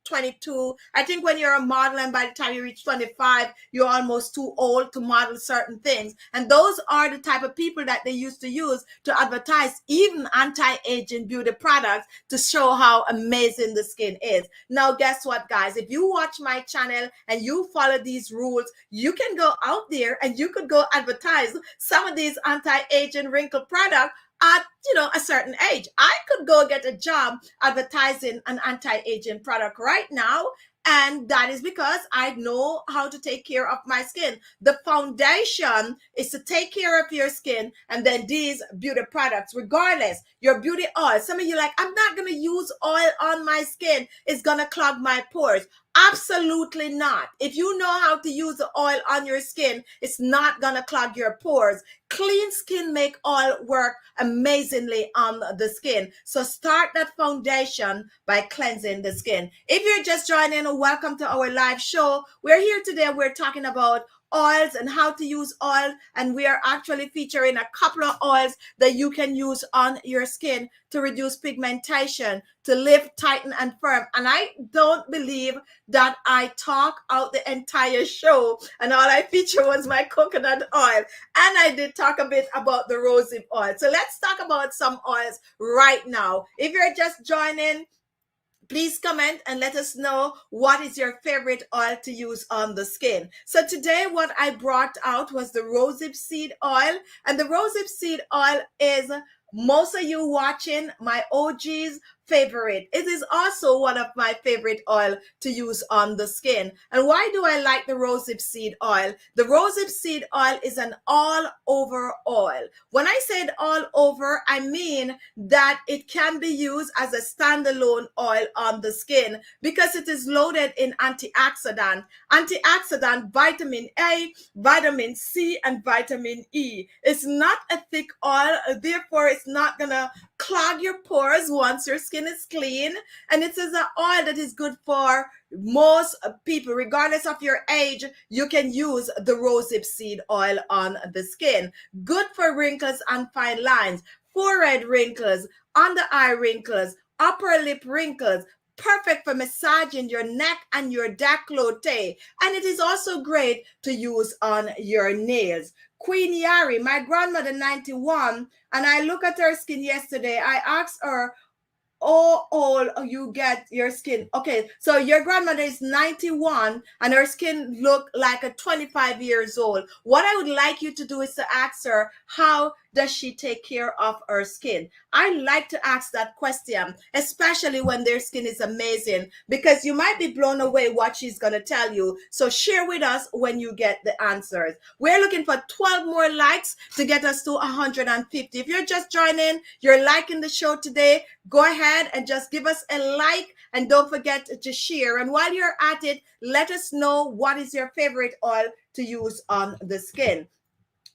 22. I think when you're a model and by the time you reach 25, you're almost too old to model certain things. And those are the type of people that they used to use to advertise even anti-aging beauty products to show how amazing the skin is. Now, guess what, guys? If you watch my channel and you follow these rules, you can go out there and you could go advertise some of these anti-aging wrinkle products at a certain age. I could go get a job advertising an anti-aging product right now, and that is because I know how to take care of my skin. The foundation is to take care of your skin, and then these beauty products, regardless, your beauty oil. Some of you like, I'm not going to use oil on my skin. It's going to clog my pores. Absolutely not. If you know how to use the oil on your skin, it's not going to clog your pores. Clean skin make oil work amazingly on the skin. So start that foundation by cleansing the skin. If you're just joining, welcome to our live show. We're here today. We're talking about oils and how to use oil, and we are actually featuring a couple of oils that you can use on your skin to reduce pigmentation, to lift, tighten, and firm. And I don't believe that I talk out the entire show and all I feature was my coconut oil, and I did talk a bit about the rosehip oil. So let's talk about some oils right now. If you're just joining, please comment and let us know what is your favorite oil to use on the skin. So today what I brought out was the rosehip seed oil, and the rosehip seed oil is most of you watching my OG's favorite. It is also one of my favorite oil to use on the skin. And why do I like the rosehip seed oil? The rosehip seed oil is an all over oil. When I said all over, I mean that it can be used as a standalone oil on the skin because it is loaded in antioxidant, vitamin A, vitamin C, and vitamin E. It's not a thick oil, therefore it's not gonna clog your pores once your skin is clean, and it is an oil that is good for most people regardless of your age. You can use the rosehip seed oil on the skin. Good for wrinkles and fine lines, forehead wrinkles, under eye wrinkles, upper lip wrinkles. Perfect for massaging your neck and your décolleté, and it is also great to use on your nails. Queen Yari, my grandmother 91, and I look at her skin yesterday. I asked her, oh, old you get your skin. Okay, so your grandmother is 91 and her skin look like a 25 years old. What I would like you to do is to ask her how does she take care of her skin? I like to ask that question, especially when their skin is amazing, because you might be blown away what she's going to tell you. So share with us when you get the answers. We're looking for 12 more likes to get us to 150. If you're just joining, you're liking the show today, go ahead and just give us a like, and don't forget to share. And while you're at it, let us know what is your favorite oil to use on the skin.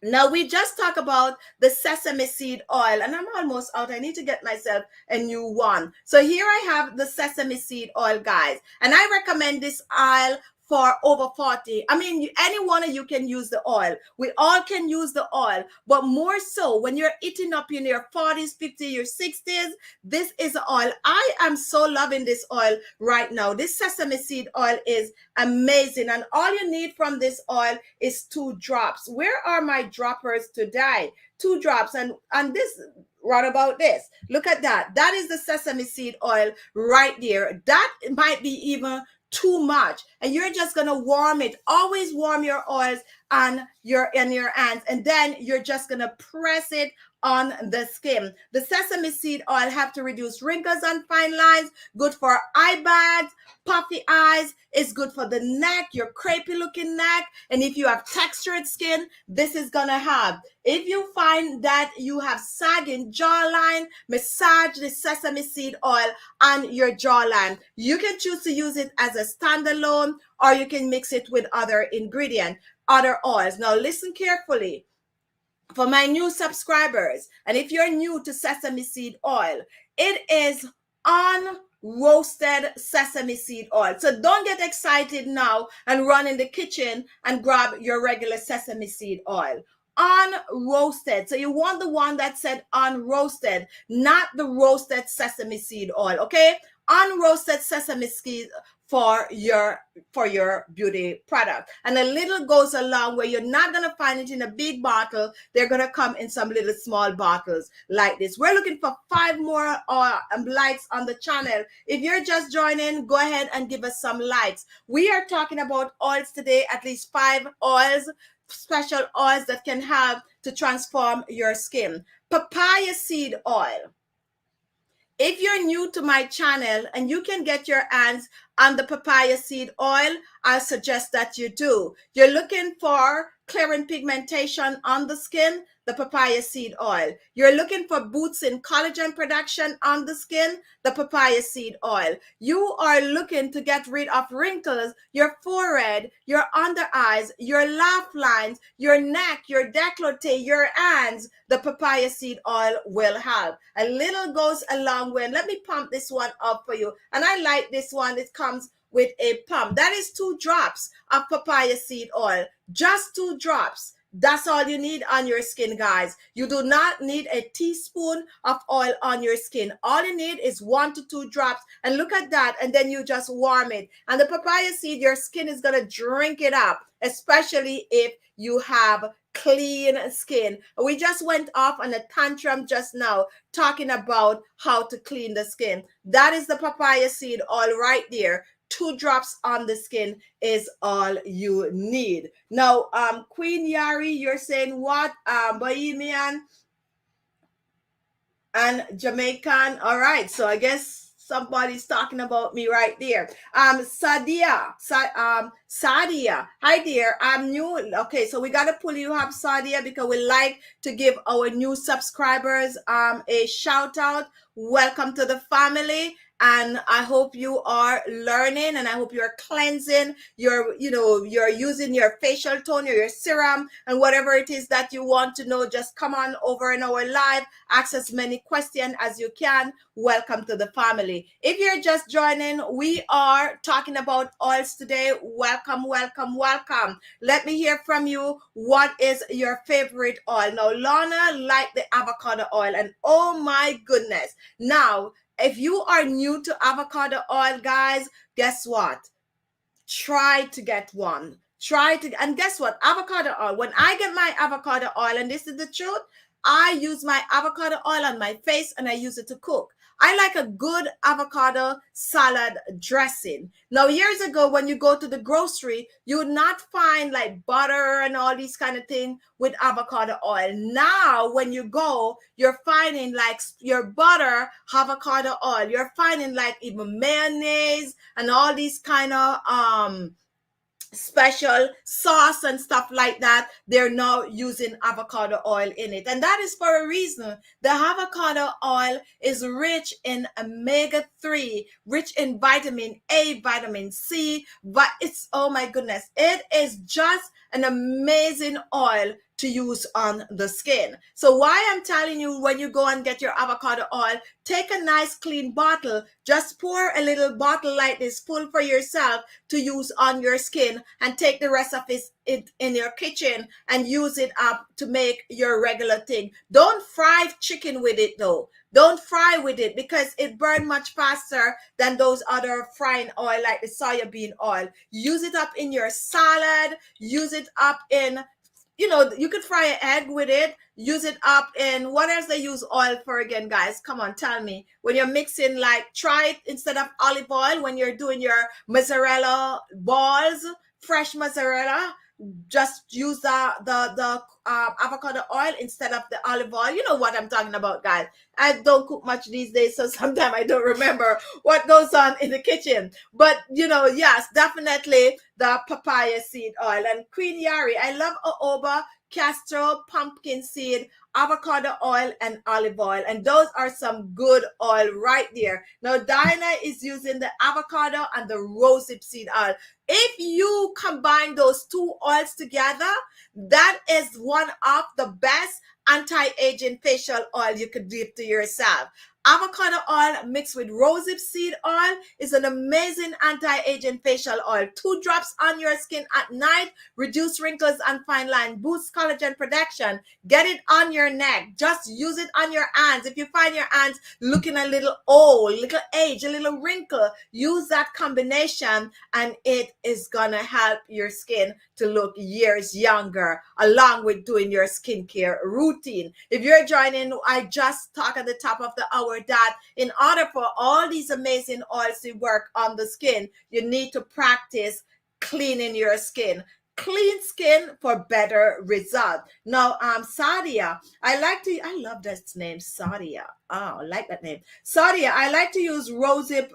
Now, we just talked about the sesame seed oil, and I'm almost out. I need to get myself a new one. So here I have the sesame seed oil, guys, and I recommend this oil for over 40. I mean, any one of you can use the oil. We all can use the oil, but more so when you're eating up in your 40s, 50s, your 60s, this is the oil. I am so loving this oil right now. This sesame seed oil is amazing, and all you need from this oil is 2 drops. Where are my droppers today? 2 drops, and this right about this. Look at that. That is the sesame seed oil right there. That might be even too much, and you're just going to warm it. Always warm your oils on your hands, and then you're just going to press it on the skin. The sesame seed oil have to reduce wrinkles and fine lines, good for eye bags, puffy eyes. It's good for the neck, your crepey looking neck. And if you have textured skin, this is gonna have. If you find that you have sagging jawline, massage the sesame seed oil on your jawline. You can choose to use it as a standalone, or you can mix it with other ingredients, other oils. Now listen carefully. For my new subscribers, and if you're new to sesame seed oil, it is unroasted sesame seed oil. So don't get excited now and run in the kitchen and grab your regular sesame seed oil. Unroasted. So you want the one that said unroasted, not the roasted sesame seed oil, okay? Unroasted sesame seed for your beauty product. And a little goes a long way. You're not going to find it in a big bottle. They're going to come in some little small bottles like this. We're looking for 5 more likes on the channel. If you're just joining, go ahead and give us some likes. We are talking about oils today, at least 5 oils, special oils that can help to transform your skin. Papaya seed oil. If you're new to my channel and you can get your hands on the papaya seed oil, I suggest that you do. You're looking for clearing pigmentation on the skin, the papaya seed oil. You're looking for boosts in collagen production on the skin, the papaya seed oil. You are looking to get rid of wrinkles, your forehead, your under eyes, your laugh lines, your neck, your décolleté, your hands, the papaya seed oil will help. A little goes a long way. And let me pump this one up for you. And I like this one. It comes with a pump. That is 2 drops of papaya seed oil. Just 2 drops. That's all you need on your skin, guys. You do not need a teaspoon of oil on your skin. All you need is 1 to 2 drops. And look at that. And then you just warm it. And the papaya seed, your skin is going to drink it up, especially if you have clean skin. We just went off on a tantrum just now talking about how to clean the skin. That is the papaya seed oil right there. 2 drops on the skin is all you need. Now, Queen Yari, you're saying what? Bohemian and Jamaican. All right, so I guess somebody's talking about me right there. Sadia. Hi dear, I'm new. Okay, so we got to pull you up, Sadia, because we like to give our new subscribers a shout out. Welcome to the family. And I hope you are learning, and I hope you're cleansing you're using your facial toner, your serum, and whatever it is that you want to know. Just come on over in our live, ask as many questions as you can. Welcome to the family. If you're just joining, we are talking about oils today. Welcome, welcome, welcome. Let me hear from you. What is your favorite oil? Now, Lana liked the avocado oil, and oh my goodness. Now, if you are new to avocado oil, guys, guess what? Try to get one. And guess what? Avocado oil. When I get my avocado oil, and this is the truth, I use my avocado oil on my face and I use it to cook. I like a good avocado salad dressing. Now, years ago, when you go to the grocery, you would not find like butter and all these kind of things with avocado oil. Now, when you go, you're finding like your butter, avocado oil. You're finding like even mayonnaise and all these kind of special sauce and stuff like that. They're now using avocado oil in it, and that is for a reason. The avocado oil is rich in omega-3, rich in vitamin A, vitamin C, but it's, oh my goodness, it is just an amazing oil to use on the skin. So why I'm telling you, when you go and get your avocado oil, take a nice clean bottle, just pour a little bottle like this full for yourself to use on your skin, and take the rest of it in your kitchen and use it up to make your regular thing. Don't fry chicken with it though. Don't fry with it, because it burns much faster than those other frying oil like the soybean oil. Use it up in your salad, use it up in, you could fry an egg with it, use it up in what else they use oil for again, guys? Come on, tell me. When you're mixing, like, try it instead of olive oil when you're doing your mozzarella balls, fresh mozzarella. Just use the avocado oil instead of the olive oil. You know what I'm talking about, guys. I don't cook much these days, so sometimes I don't remember what goes on in the kitchen. But yes, definitely the papaya seed oil and Queen Yari. I love jojoba, castor, pumpkin seed, avocado oil, and olive oil, and those are some good oil right there. Now Diana is using the avocado and the rosehip seed oil. If you combine those two oils together, that is one of the best anti-aging facial oil you could give to yourself. Avocado oil mixed with rosehip seed oil is an amazing anti-aging facial oil. 2 drops on your skin at night, reduce wrinkles and fine line, boost collagen production. Get it on your neck. Just use it on your hands. If you find your hands looking a little old, little age, a little wrinkle, use that combination and it is gonna help your skin to look years younger, along with doing your skincare routine. If you're joining, I just talked at the top of the hour that in order for all these amazing oils to work on the skin, you need to practice cleaning your skin. Clean skin for better result. Now, Sadia, I love that name, Sadia. Oh, I like that name. Sadia, I like to use rosehip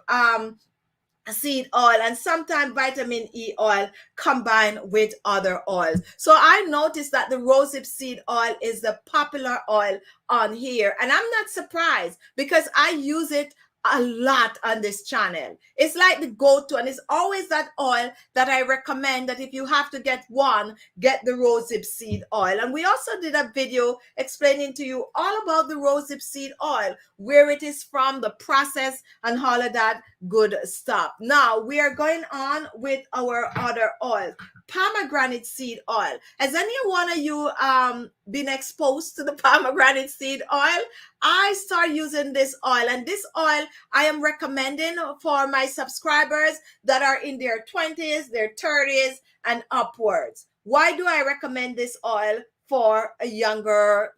seed oil and sometimes vitamin E oil combined with other oils. So I noticed that the rosehip seed oil is the popular oil on here, and I'm not surprised because I use it a lot on this channel. It's like the go-to, and it's always that oil that I recommend, that if you have to get one, get the rosehip seed oil. And we also did a video explaining to you all about the rosehip seed oil, where it is from, the process, and all of that good stuff. Now we are going on with our other oil, pomegranate seed oil. Has any one of you been exposed to the pomegranate seed oil? I start using this oil, and this oil I am recommending for my subscribers that are in their 20s, their 30s, and upwards. Why do I recommend this oil for a younger,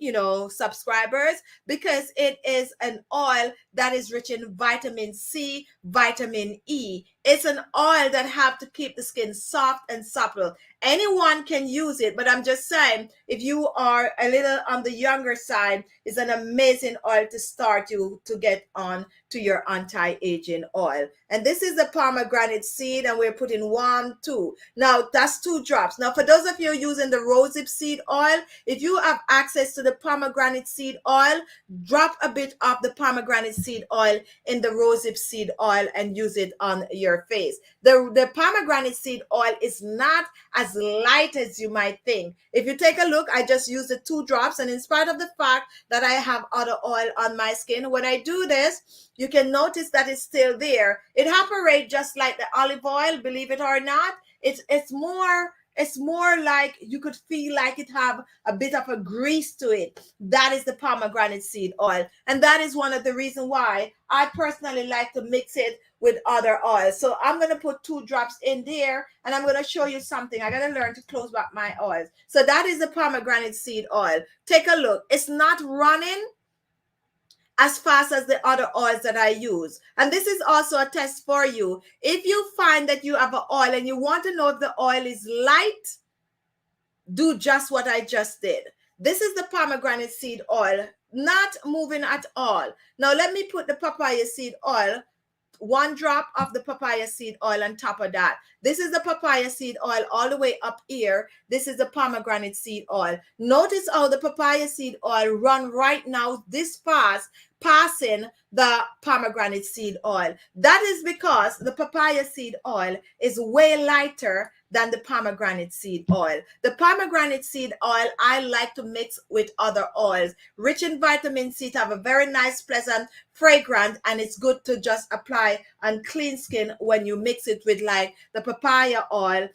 subscribers? Because it is an oil that is rich in vitamin C, vitamin E. It's an oil that helps to keep the skin soft and supple. Anyone can use it, but I'm just saying, if you are a little on the younger side, it's an amazing oil to start you to get on to your anti-aging oil. And this is the pomegranate seed, and we're putting 1, 2. Now that's 2 drops. Now for those of you using the rosehip seed oil, if you have access to the pomegranate seed oil, drop a bit of the pomegranate seed oil in the rosehip seed oil and use it on your face. The pomegranate seed oil is not as light as you might think. If you take a look, I just used the 2 drops, and in spite of the fact that I have other oil on my skin, when I do this, you can notice that it's still there. It operates just like the olive oil, believe it or not. It's more like you could feel like it have a bit of a grease to it. That is the pomegranate seed oil, and that is one of the reasons why I personally like to mix it with other oils. So I'm going to put 2 drops in there, and I'm going to show you something. I got to learn to close back my oils. So that is the pomegranate seed oil. Take a look. It's not running. as fast as the other oils that I use. And this is also a test for you. If you find that you have an oil and you want to know if the oil is light, do just what I just did. This is the pomegranate seed oil, not moving at all. Now let me put the papaya seed oil, 1 drop of the papaya seed oil on top of that. This is the papaya seed oil all the way up here. This is the pomegranate seed oil. Notice how the papaya seed oil run right now this fast, passing the pomegranate seed oil. That is because the papaya seed oil is way lighter than the pomegranate seed oil. The pomegranate seed oil I like to mix with other oils. Rich in vitamin C to have a very nice, pleasant fragrance, and it's good to just apply on clean skin when you mix it with like the papaya oil,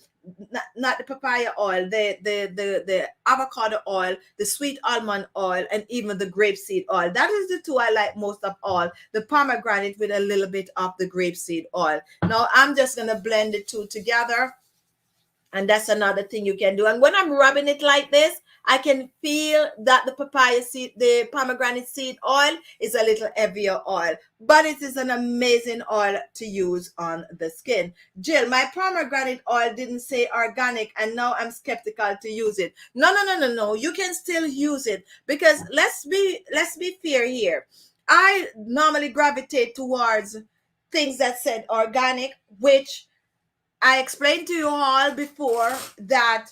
not the papaya oil, the avocado oil, the sweet almond oil, and even the grapeseed oil. That is the two I like most of all. The pomegranate with a little bit of the grapeseed oil. Now I'm just gonna blend the two together. And that's another thing you can do. And when I'm rubbing it like this, I can feel that the papaya seed, the pomegranate seed oil is a little heavier oil, but it is an amazing oil to use on the skin. Jill, my pomegranate oil didn't say organic, and now I'm skeptical to use it. No. You can still use it, because let's be fair here. I normally gravitate towards things that said organic, which I explained to you all before that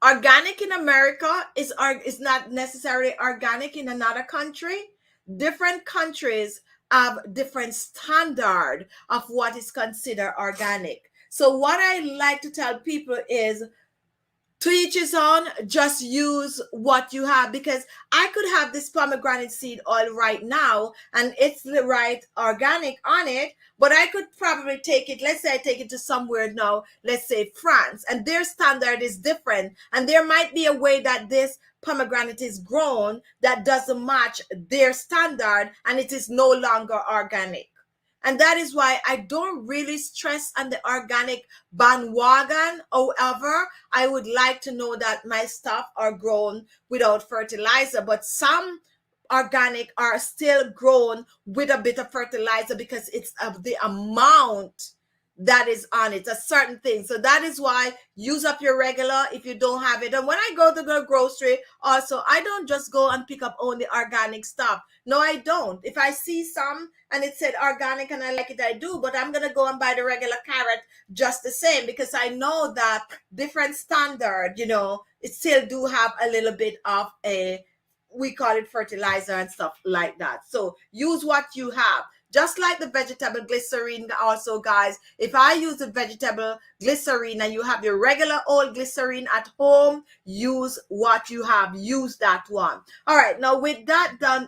organic in America is not necessarily organic in another country. Different countries have different standard of what is considered organic. So what I like to tell people is, to each his own, just use what you have, because I could have this pomegranate seed oil right now and it's the right organic on it, but I could probably take it, let's say I take it to somewhere now, let's say France, and their standard is different, and there might be a way that this pomegranate is grown that doesn't match their standard, and it is no longer organic. And that is why I don't really stress on the organic bandwagon. However, I would like to know that my stuff are grown without fertilizer, but some organic are still grown with a bit of fertilizer because it's of the amount that is on it, a certain thing. So that is why use up your regular if you don't have it. And when I go to the grocery also, I don't just go and pick up only organic stuff. No, I don't. If I see some and it said organic and I like it, I do, but I'm gonna go and buy the regular carrot just the same, because I know that different standard, it still do have a little bit of a, we call it fertilizer and stuff like that. So use what you have. Just like the vegetable glycerine also, guys, if I use the vegetable glycerine and you have your regular old glycerine at home, use what you have. Use that one. All right, now with that done,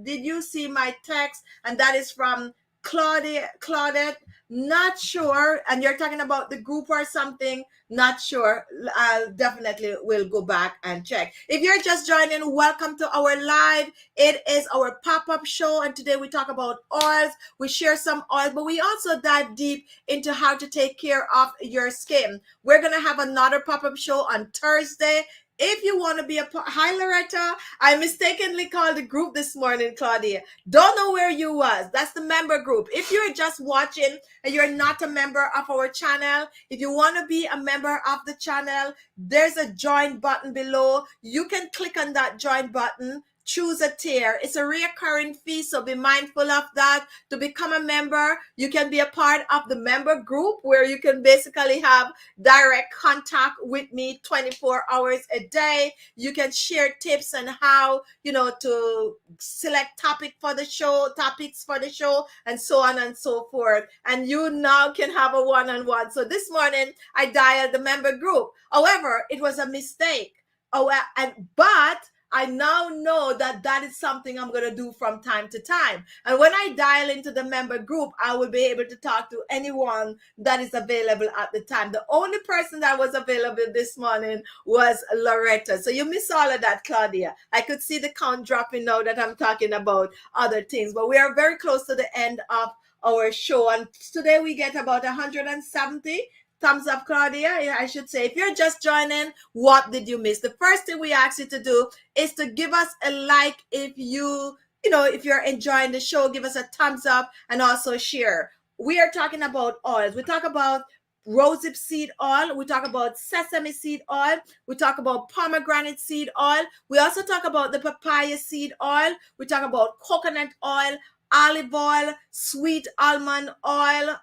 did you see my text? And that is from Claudette. Not sure. And you're talking about the group or something. Not sure. I'll definitely will go back and check. If you're just joining, welcome to our live. It is our pop-up show, and today we talk about oils. We share some oils, but we also dive deep into how to take care of your skin. We're going to have another pop-up show on Thursday. If you want to be hi Loretta, I mistakenly called the group this morning, Claudia. Don't know where you was. That's the member group. If you're just watching and you're not a member of our channel, if you want to be a member of the channel, there's a join button below. You can click on that join button. Choose a tier. It's a recurring fee, so be mindful of that. To become a member, you can be a part of the member group where you can basically have direct contact with me 24 hours a day. You can share tips on how, to select topics for the show, and so on and so forth. And you now can have a one-on-one. So this morning, I dialed the member group. However, it was a mistake. But I now know that that is something I'm going to do from time to time. And when I dial into the member group, I will be able to talk to anyone that is available at the time. The only person that was available this morning was Loretta. So you miss all of that, Claudia. I could see the count dropping now that I'm talking about other things. But we are very close to the end of our show. And today we get about 170 thumbs up, Claudia, I should say. If you're just joining, what did you miss? The first thing we ask you to do is to give us a like if you if you're enjoying the show, give us a thumbs up and also share. We are talking about oils. We talk about rosehip seed oil. We talk about sesame seed oil. We talk about pomegranate seed oil. We also talk about the papaya seed oil. We talk about coconut oil, olive oil, sweet almond oil,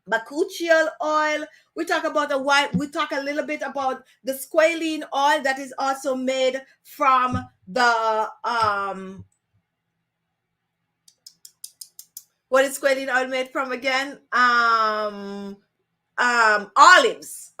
bakuchiol oil. We talk about we talk a little bit about the squalene oil that is also made from the what is squalene oil made from again? Olives.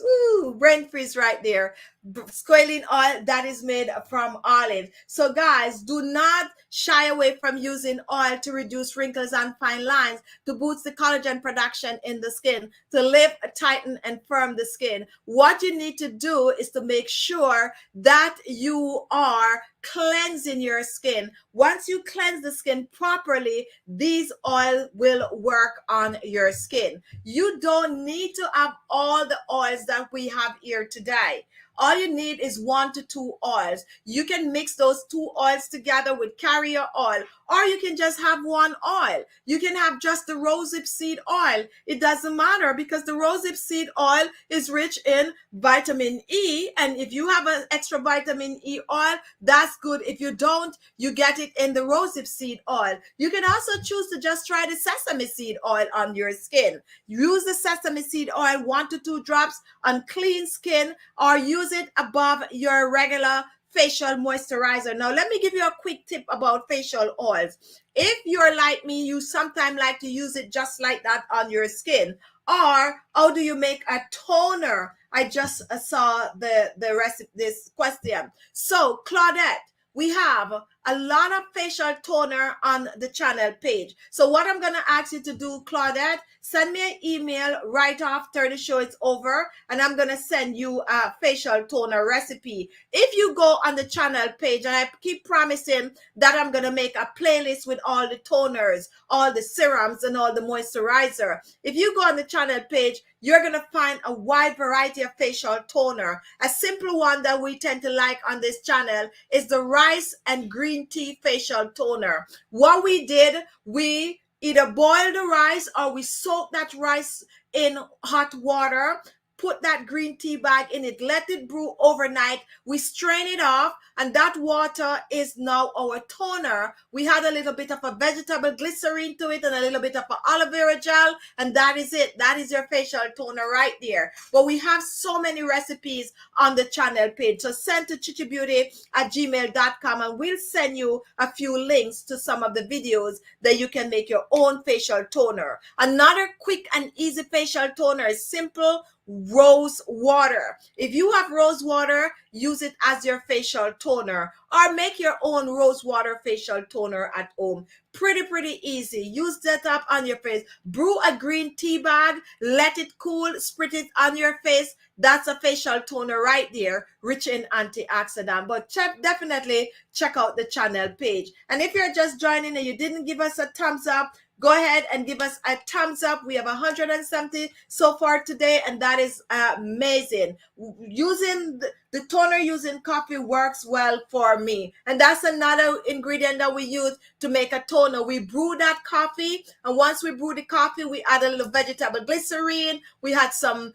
Ooh, brain freeze right there. Squalene oil that is made from olive. So guys, do not shy away from using oil to reduce wrinkles and fine lines, to boost the collagen production in the skin, to lift, tighten, and firm the skin. What you need to do is to make sure that you are cleansing your skin. Once you cleanse the skin properly, these oil will work on your skin. You don't need to have all the oils that we have here today. All you need is 1 to 2 oils. You can mix those 2 oils together with carrier oil, or you can just have 1 oil. You can have just the rosehip seed oil. It doesn't matter, because the rosehip seed oil is rich in vitamin E, and if you have an extra vitamin E oil, that's good. If you don't, you get it in the rosehip seed oil. You can also choose to just try the sesame seed oil on your skin. Use the sesame seed oil 1 to 2 drops on clean skin, or use it above your regular facial moisturizer. Now, let me give you a quick tip about facial oils. If you're like me, you sometimes like to use it just like that on your skin. Or how do you make a toner? I just saw the recipe, this question. So Claudette, we have a lot of facial toner on the channel page. So what I'm going to ask you to do, Claudette, send me an email right after the show is over, and I'm going to send you a facial toner recipe. If you go on the channel page, and I keep promising that I'm going to make a playlist with all the toners, all the serums, and all the moisturizer. If you go on the channel page, you're going to find a wide variety of facial toner. A simple one that we tend to like on this channel is the rice and green tea facial toner. What we did, we either boil the rice or we soak that rice in hot water, put that green tea bag in it, let it brew overnight. We strain it off, and that water is now our toner. We had a little bit of a vegetable glycerine to it and a little bit of an aloe vera gel, and that is it. That is your facial toner right there. But we have so many recipes on the channel page. So send to khichibeauty@gmail.com, and we'll send you a few links to some of the videos that you can make your own facial toner. Another quick and easy facial toner is simple rose water. If you have rose water, use it as your facial toner, or make your own rose water facial toner at home. Pretty easy. Use that up on your face. Brew a green tea bag, let it cool, spritz it on your face. That's a facial toner right there, rich in antioxidant. But definitely check out the channel page. And if you're just joining and you didn't give us a thumbs up, go ahead and give us a thumbs up. We have 170 so far today, and that is amazing. Using the toner using coffee works well for me. And that's another ingredient that we use to make a toner. We brew that coffee, and once we brew the coffee, we add a little vegetable glycerine. We had some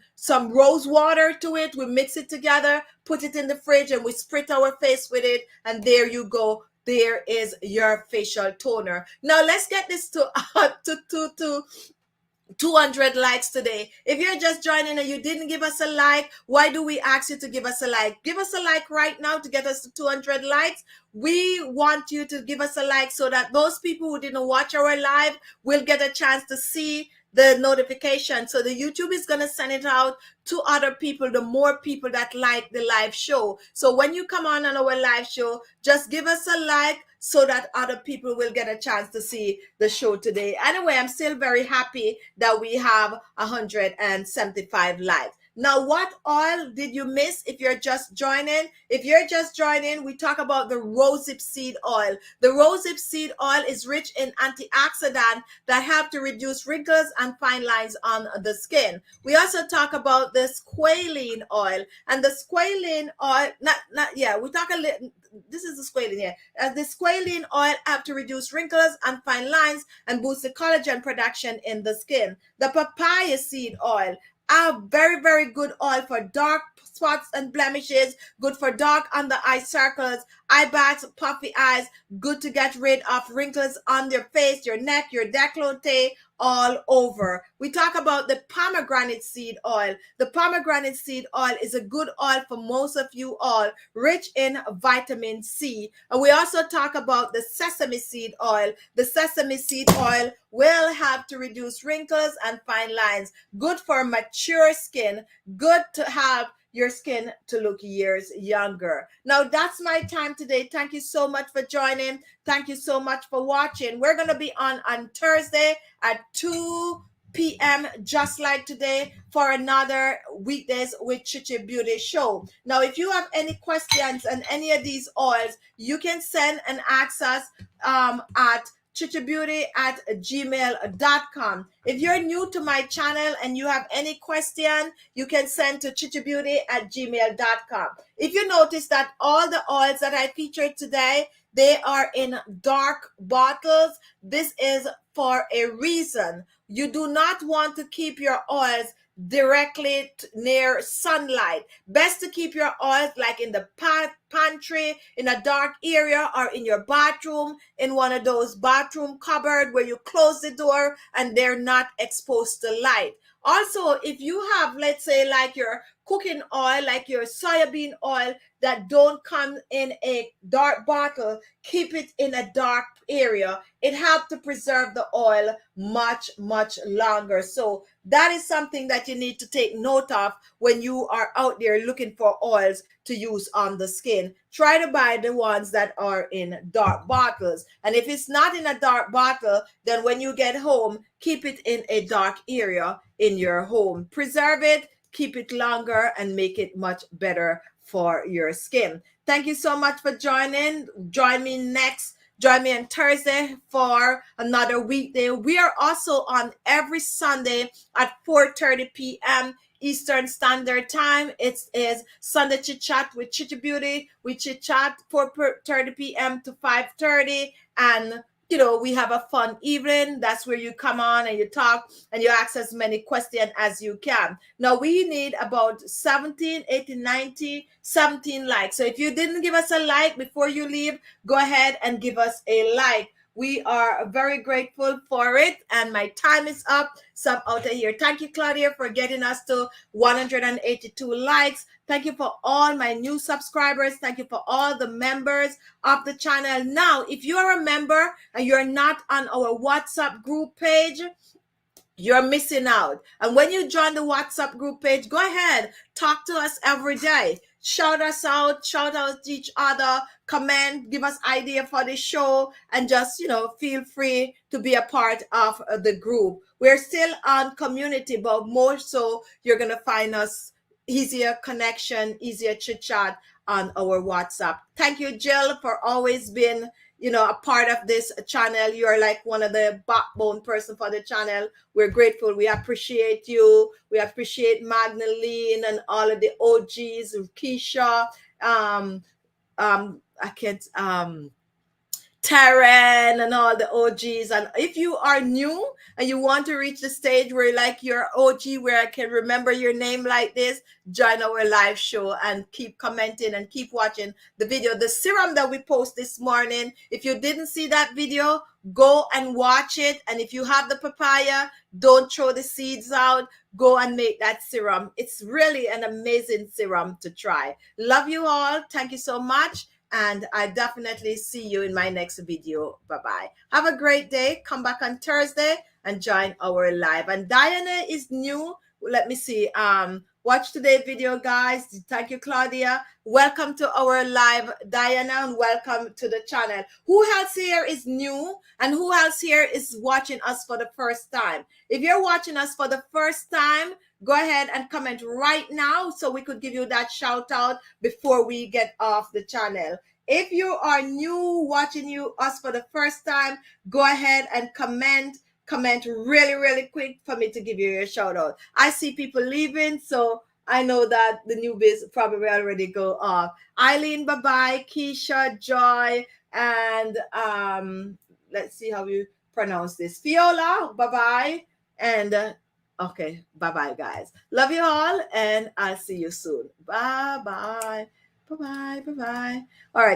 rose water to it. We mix it together, put it in the fridge, and we spritz our face with it, and there you go. There is your facial toner. Now let's get this to 200 likes today. If you're just joining and you didn't give us a like, why do we ask you to give us a like? Give us a like right now to get us to 200 likes. We want you to give us a like so that those people who didn't watch our live will get a chance to see the notification. So the YouTube is going to send it out to other people, the more people that like the live show. So when you come on our live show, just give us a like so that other people will get a chance to see the show today. Anyway, I'm still very happy that we have 175 likes. Now, what oil did you miss if you're just joining? If you're just joining, we talk about the rosehip seed oil. The rosehip seed oil is rich in antioxidants that help to reduce wrinkles and fine lines on the skin. We also talk about the squalene oil, and the squalene oil, we talk a little, this is the squalene here. The squalene oil help to reduce wrinkles and fine lines and boost the collagen production in the skin. The papaya seed oil, a very, very good oil for dark spots and blemishes, good for dark under eye circles, eye bags, puffy eyes, good to get rid of wrinkles on your face, your neck, your décolleté, all over. We talk about the pomegranate seed oil. The pomegranate seed oil is a good oil for most of you all, rich in vitamin C. And we also talk about the sesame seed oil. The sesame seed oil will help to reduce wrinkles and fine lines, good for mature skin, good to have your skin to look years younger. Now, that's my time today. Thank you so much for joining. Thank you so much for watching. We're going to be on Thursday at 2 p.m. just like today for another Weekdays with Khichi Beauty show. Now, if you have any questions on any of these oils, you can send and ask us at khichibeauty@gmail.com. If you're new to my channel and you have any question, you can send to khichibeauty@gmail.com. If you notice that all the oils that I featured today, they are in dark bottles, this is for a reason. You do not want to keep your oils directly near sunlight. Best to keep your oils like in the pantry, in a dark area, or in your bathroom, in one of those bathroom cupboard where you close the door and they're not exposed to light. Also, if you have, let's say, like your cooking oil, like your soybean oil that don't come in a dark bottle, keep it in a dark area. It helps to preserve the oil much, much longer. So that is something that you need to take note of when you are out there looking for oils to use on the skin. Try to buy the ones that are in dark bottles. And if it's not in a dark bottle, then when you get home, keep it in a dark area in your home. Preserve it, keep it longer, and make it much better for your skin. Thank you so much for joining. Join me on Thursday for another weekday. We are also on every Sunday at 4:30 p.m. Eastern Standard Time. It is Sunday Chit Chat with Khichi Beauty. We chit chat 4:30 p.m. to 5:30, and we have a fun evening. That's where you come on and you talk and you ask as many questions as you can. Now, we need about 17, 18, 90, 17 likes. So if you didn't give us a like before you leave, go ahead and give us a like. We are very grateful for it. And my time is up. So I'm out of here. Thank you, Claudia, for getting us to 182 likes. Thank you for all my new subscribers. Thank you for all the members of the channel. Now, if you are a member and you're not on our WhatsApp group page, you're missing out. And when you join the WhatsApp group page, go ahead, talk to us every day. Shout us out, shout out to each other, comment, give us idea for the show, and just, feel free to be a part of the group. We're still on community, but more so, you're going to find us easier connection, easier chit chat on our WhatsApp. Thank you, Jill, for always being a part of this channel. You're like one of the backbone person for the channel. We're grateful. We appreciate you. We appreciate Magdalene and all of the OGs, Keisha, Taryn, and all the OGs. And if you are new and you want to reach the stage where like you're OG, where I can remember your name like this, join our live show and keep commenting and keep watching the video. The serum that we post this morning, if you didn't see that video, go and watch it. And if you have the papaya, don't throw the seeds out. Go and make that serum. It's really an amazing serum to try. Love you all. Thank you so much. And I definitely see you in my next video. Bye-bye. Have a great day. Come back on Thursday and join our live. And Diana is new. Let me see. Watch today's video, guys. Thank you, Claudia. Welcome to our live, Diana, and welcome to the channel. Who else here is new and who else here is watching us for the first time? If you're watching us for the first time, go ahead and comment right now so we could give you that shout out before we get off the channel. If you are new watching us for the first time, go ahead and comment really quick for me to give you your shout out. I see people leaving, so I know that the newbies probably already go off. Eileen, bye-bye. Keisha, Joy, and let's see how you pronounce this. Fiola, bye-bye. And okay, bye-bye, guys. Love you all, and I'll see you soon. Bye-bye. Bye-bye. Bye-bye. All right.